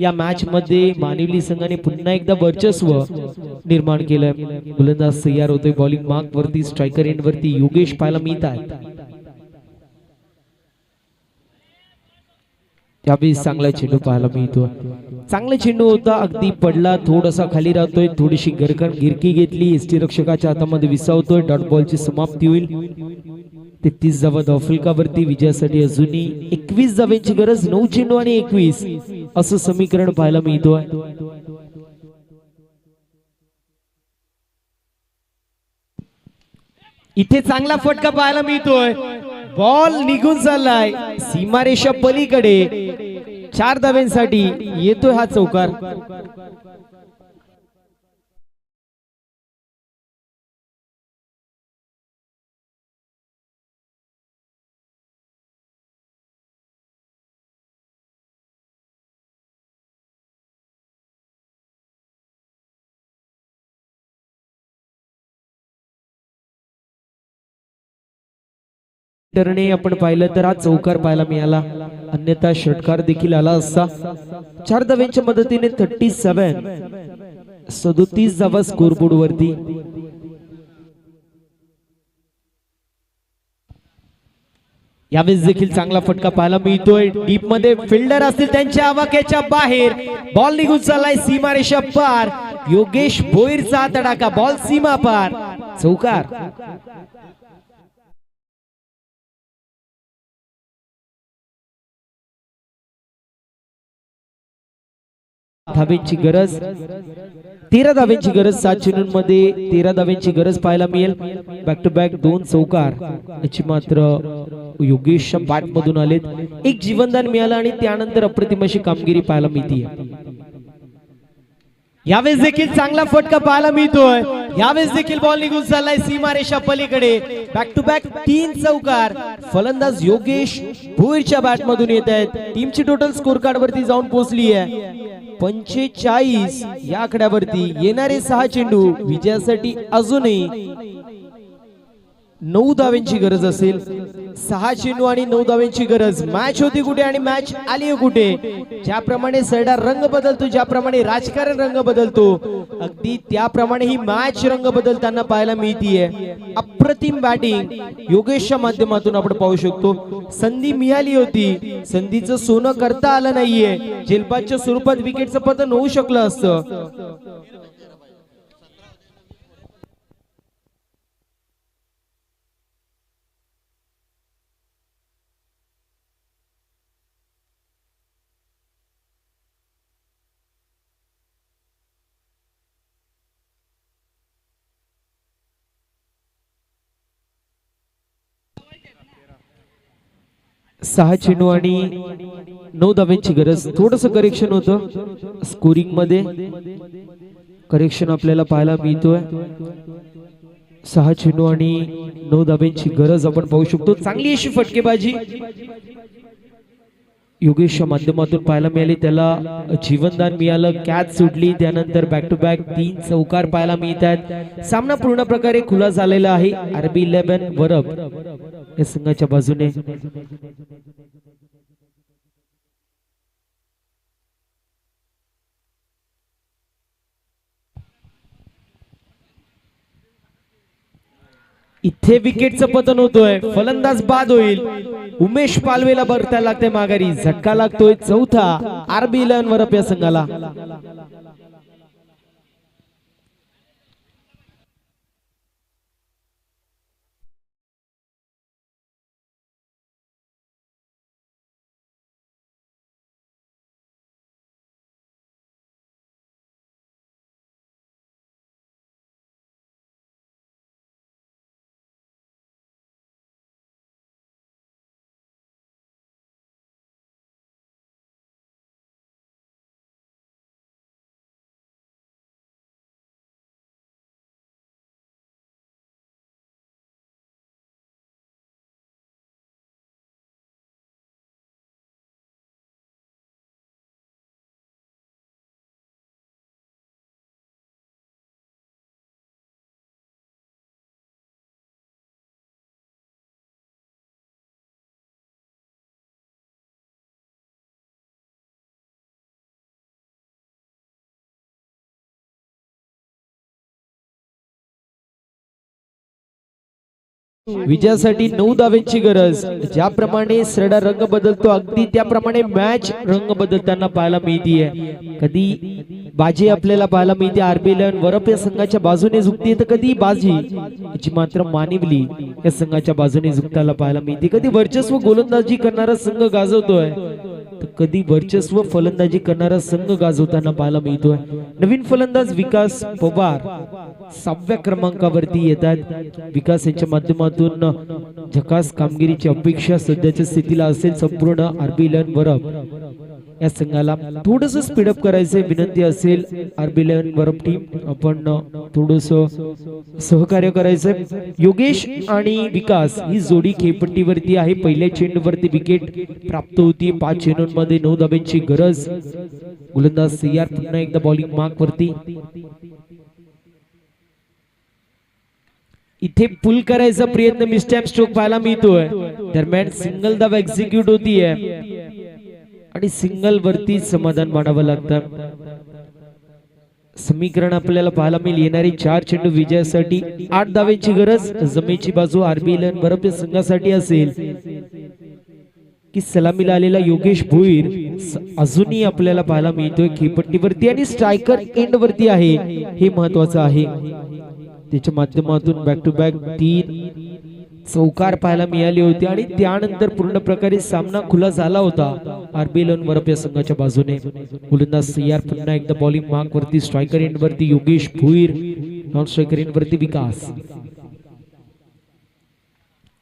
या मॅच मध्ये मानिवली संघाने पुन्हा एकदा वर्चस्व निर्माण केलं. गोलंदाज तयार होतोय. बॉलिंग मार्क वरती स्ट्रायकर एंड वरती योगेश पाहायला मिळत आहे. यावेळी चांगला चेंडू पाहायला मिळतो. चांगला चेंडू होता, अगदी पडला, थोडासा खाली राहतोय, थोडीशी गिरकी घेतली, एसटी रक्षकाच्या हातामध्ये विसावतोय. डॉट बॉलची समाप्ती होईल. 33 धावा धावफलकावरती. विजयासाठी अजूनही 21 धाव्यांची गरज. 9 चेंडू आणि 21 असं समीकरण पाहायला मिळतोय. इथे चांगला फटका पाहायला मिळतोय. बॉल निघून चाललाय सीमारेषा पलीकडे. 4 धाव्यांसाठी येतोय हा चौकार. टर्ने आपण पाहिलं तर हा चौकार पाहायला मिळाला, अन्यथा षटकार देखील आला असता. 4 धाव्यांच्या मदतीने 37 धावा स्कोरबोर्ड वरती. यावेळेस देखील चांगला फटका पाहायला मिळतोय. डीप मध्ये फिल्डर असतील त्यांच्या आवाक्याच्या बाहेर. बॉल निघून चाललाय सीमारेषा पार. योगेश भोईरचा तडाखा. बॉल सीमा पार. चौकार. धाब्यांची गरज. 13 धाब्यांची गरज. 7 चेंडूंमध्ये 13 धाब्यांची गरज पाहायला मिळेल. बॅक टू बॅक 2 चौकार याची मात्र योगेशच्या बॅट मधून आलेत. एक जीवनदान मिळालं आणि त्यानंतर अप्रतिम अशी कामगिरी पाहायला मिळते. यावेळेस देखील चांगला फटका पाहायला मिळतोय. यावेळेस देखील बॉल निघून चाललाय सीमारेषा पलीकडे. बॅक टू बॅक 3 चौकार फलंदाज योगेश भोईरच्या बॅट मधून येत आहेत. टीमची टोटल स्कोर कार्ड वरती जाऊन पोहोचली आहे 45 या आकड्यावरती. येणारे 6 चेंडू विजयासाठी अजूनही 9 धाव्यांची गरज असेल. 6 चेंडू आणि 9 धाव्यांची गरज. मॅच होती कुठे आणि मॅच आली कुठे. ज्याप्रमाणे सरडा रंग बदलतो, ज्याप्रमाणे राजकारण रंग बदलतो, अगदी त्याप्रमाणे ही मॅच रंग बदलताना पाहायला मिळतीये. अप्रतिम बॅटिंग योगेशच्या माध्यमातून आपण पाहू शकतो. संधी मिळाली होती, संधीचं सोनं करता आलं नाहीये. जेलबादच्या स्वरूपात विकेटचं पतन होऊ शकलं असतं. सहा चेंडू आणि 9 धाव्यांची गरज. थोडस करेक्शन होतं स्कोरिंग मध्ये. करेक्शन आपल्याला पाहायला मिळतोय. 6 चेंडू आणि 9 धाव्यांची गरज आपण पाहू शकतो. चांगली अशी फटकेबाजी योगेशच्या माध्यमातून पाहायला मिळाली. त्याला जीवनदान मिळालं, कॅच सुटली. त्यानंतर बॅक टू बॅक 3 चौकार पाहायला मिळतात. सामना पूर्ण प्रकारे खुला झालेला आहे. RB11 वरब या संघाच्या बाजूने. इथे विकेटचं पतन होतोय. फलंदाज बाद होईल. उमेश पालवेला बघता लागते माघारी. झटका लागतोय चौथा RB11 वरप या संघाला. विजयासाठी 9 धावांची गरज. ज्याप्रमाणे सरडा रंग बदलतो अगदी त्याप्रमाणे मॅच रंग बदलताना पाहायला मिळतीये. कधी बाजी आपल्याला पाहायला मिळते आरबी 11 वरप या संघाच्या बाजूने झुकते, तर कधी बाजी याची मात्र मानिवली या संघाच्या बाजूने झुकताना पाहायला मिळते. कधी वर्चस्व गोलंदाजी करणारा संघ गाजवतोय, तर कधी वर्चस्व फलंदाजी करणारा संघ गाजवताना पाहायला मिळतोय. नवीन फलंदाज विकास पवार 6व्या क्रमांकावरती येतात. विकास यांच्या माध्यमातून झकास कामगिरीची अपेक्षा सध्याच्या स्थितीला असेल. संपूर्ण आरबी 11 वरप या संघाला थोडस स्पीडअप करायचं विनंती असेल. आरबी 11 वरप टीम आपण थोडस सहकार्य करायचंय. योगेश आणि विकास ही जोडी खेळपट्टीवरती आहे. पहिल्या चेंडूवरती विकेट प्राप्त होती. 5 चेंडूंमध्ये 9 धाब्यांची गरज. गोलंदाज सियार पुन्हा एकदा बॉलिंग मार्क वरती. इथे पुल करायचा प्रयत्न मिस्टॅप स्ट्रोक पाहायला मिळतोय. दरम्यान सिंगल धाव एक्झिक्यूट होतीये आणि सिंगल वरती समाधान मानावं लागतं. समीकरण आपल्याला पाहायला मिळेल. येणारी 4 चेंडू विजयासाठी 8 धावांची गरज. जमेची बाजू आरबी 11 वरप या संघासाठी असेल की सलामीला आलेला योगेश भोईर अजूनही आपल्याला पाहायला मिळतोय खेळपट्टीवरती आणि स्ट्रायकर एंड वरती आहे. हे महत्वाचं आहे. त्याच्या माध्यमातून बॅक टू बॅक 3 चौकार पाहायला मिळाले होते आणि त्यानंतर पूर्ण प्रकारे सामना खुला झाला होता आरबी 11 वरप या संघाच्या बाजूने. गोलंदाज सियार पुन्हा एकदा बॉलिंग मार्क वरती. स्ट्रायकर एंड वरती Yogesh Bhoir. Non striker end वरती विकास.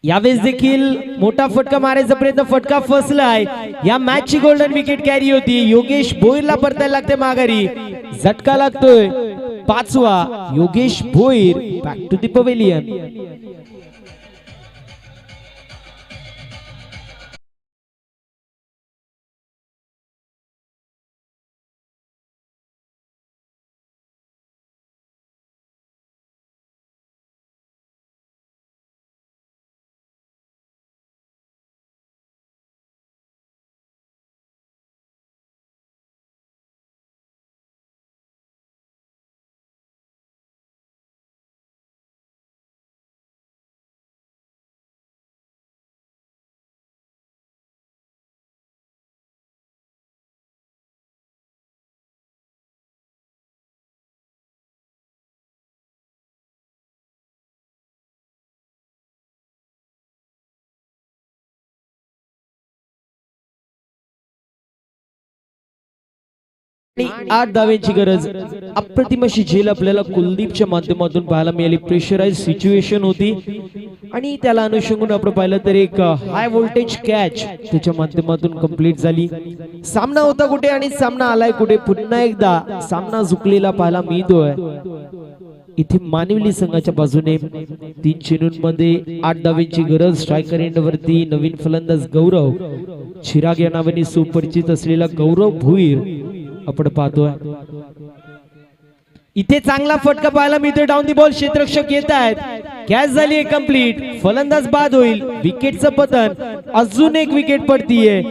यावेळेस देखील मोठा फटका मारायचा प्रयत्न. फटका फसलाय. या मॅच ची गोल्डन विकेट कॅरी होती. योगेश भोईरला परतायला लागते माघारी. झटका लागतोय 5वा. Yogesh Bhoir back to the pavilion. आणि 8 धावांची गरज. अप्रतिम अशी झेल आपल्याला कुलदीपच्या माध्यमातून पाहायला मिळाली. प्रेशराइज सिच्युएशन होती आणि त्याला अनुषंगून आपण पाहिलं तर एक हाय व्होल्टेज कॅच त्याच्या माध्यमातून कंप्लीट झाली. सामना होता कुठे आणि सामना आलाय कुठे. पुन्हा एकदा सामना झुकलेला पाहायला मिळतोय. इथे मानिवली संघाच्या बाजूने 3 चेंडूंमध्ये 8 धावांची गरज. स्ट्रायकर एंड वरती नवीन फलंदाज गौरव चिराग या नावाने सुपरिचित असलेला गौरव भोईर आपण पाहतोय. इथे चांगला फटका पाहायला मिळतोय. डाऊन दी बॉल क्षेत्ररक्षक येत आहेत. कॅच झाली कंप्लीट. फलंदाज बाद होईल. विकेटचं पतन. अजून एक विकेट पडतीये.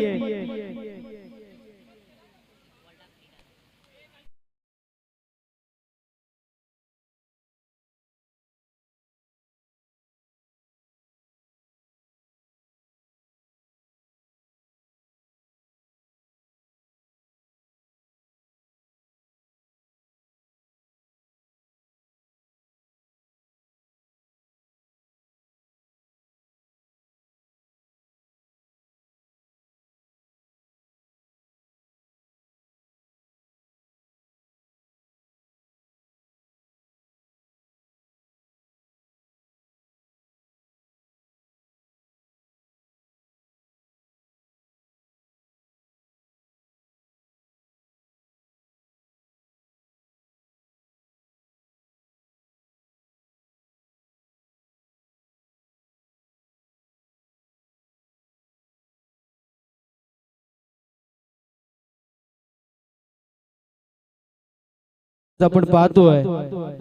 आपण पाहतोय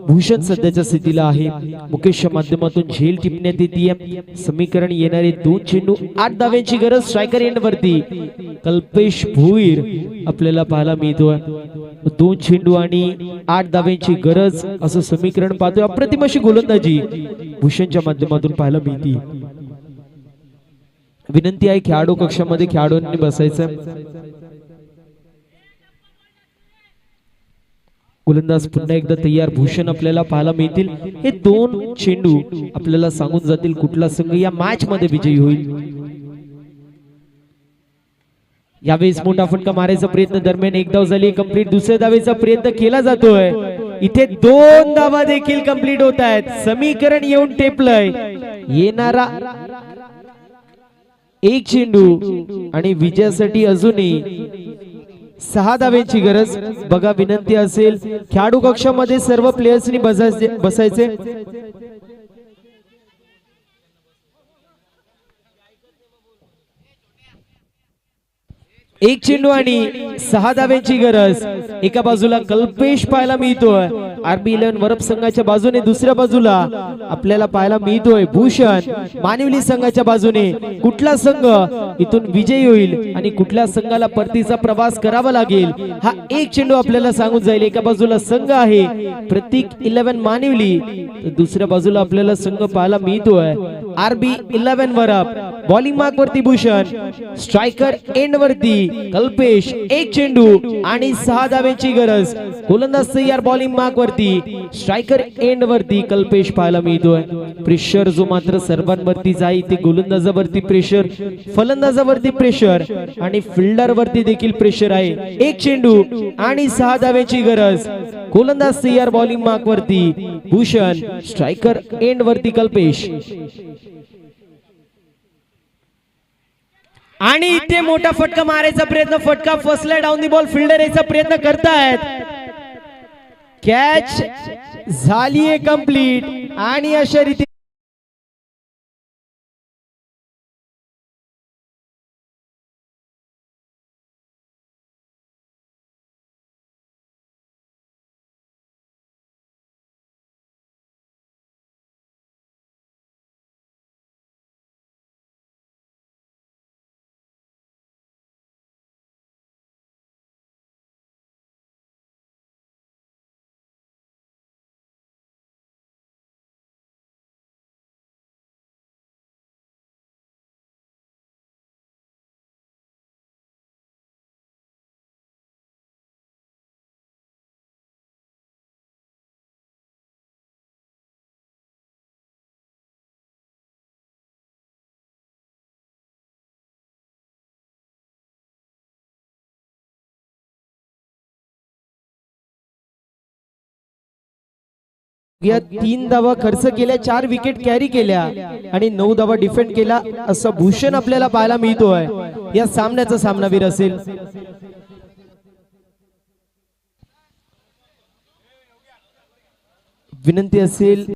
भूषण सध्याच्या स्थितीला आहे. मुकेशच्या माध्यमातून झेल टिपण्यात येते. समीकरण येणारे 2 चेंडू 8 धाव्यांची गरज. स्ट्रायकर एंड वरती कल्पेश भोईर आपल्याला पाहायला मिळतोय. 2 चेंडू आणि 8 धाब्यांची गरज असं समीकरण पाहतोय. अप्रतिम अशी गोलंदाजी भूषणच्या माध्यमातून पाहायला मिळते. विनंती आहे खेळाडू कक्षामध्ये खेळाडूंनी बसायचं. गोलंदाज पुन्हा एकदा तयार. भूषण आपल्याला पाहायला मिळतील. हे 2 चेंडू आपल्याला सांगून जातील कुठला संघ या मॅच मध्ये विजयी होईल. यावेळेस मोठा फटका मारायचा प्रयत्न दरम्यान 1 धाव झाली कंप्लीट. दुसऱ्या धावेचा प्रयत्न केला जातोय. इथे 2 धावा देखील कंप्लीट होत आहेत. समीकरण येऊन टेपलंय. येणारा 1 चेंडू आणि विजयासाठी अजूनही 6 धाव्यांची गरज. बघा विनंती असेल खेळाडू कक्षामध्ये सर्व प्लेयर्सनी बसायचे. एक चेंडू आणि 6 धाव्यांची गरज. एका बाजूला कल्पेश पाहायला मिळतोय RB11 वरप संघाच्या बाजूने. दुसऱ्या बाजूला आपल्याला पाहायला मिळतोय भूषण मानिवली संघाच्या बाजूने. कुठला संघ इथून विजयी होईल आणि कुठल्या संघाला परतीचा प्रवास करावा लागेल हा 1 चेंडू आपल्याला सांगून जाईल. एका बाजूला संघ आहे प्रतीक 11 मानिवली, तर दुसऱ्या बाजूला आपल्याला संघ पाहायला मिळतोय RB11 वरप. बॉलिंग मार्क वरती भूषण, स्ट्रायकर एंड वरती कल्पेश. 1 चेंडू आणि 6 धाव्यांची गरज. गोलंदाज तयार बॉलिंग मार्क वरती, स्ट्रायकर एंड वरती कल्पेश पाहायला मिळतोय. प्रेशर जो मात्र सर्वांवरती जाईल ते गोलंदाजावरती प्रेशर, फलंदाजावरती प्रेशर आणि फिल्डर वरती देखील प्रेशर आहे. 1 चेंडू आणि 6 धाव्यांची गरज. गोलंदाज तयार बॉलिंग मार्क वरती भूषण, स्ट्रायकर एंड वरती कल्पेश. आणि इथे मोठा फटका मारायचा प्रयत्न. फटका फसला डाऊन दी बॉल. फिल्डर याचा प्रयत्न करतायत. कॅच झालीये कंप्लीट आणि अशा रीती या 3 धावा खर्च केल्या, 4 विकेट कॅरी केल्या आणि 9 धावा डिफेंड केला असं भूषण आपल्याला पाहायला मिळतोय. या सामन्याचा सामनावीर असेल. विनंती असेल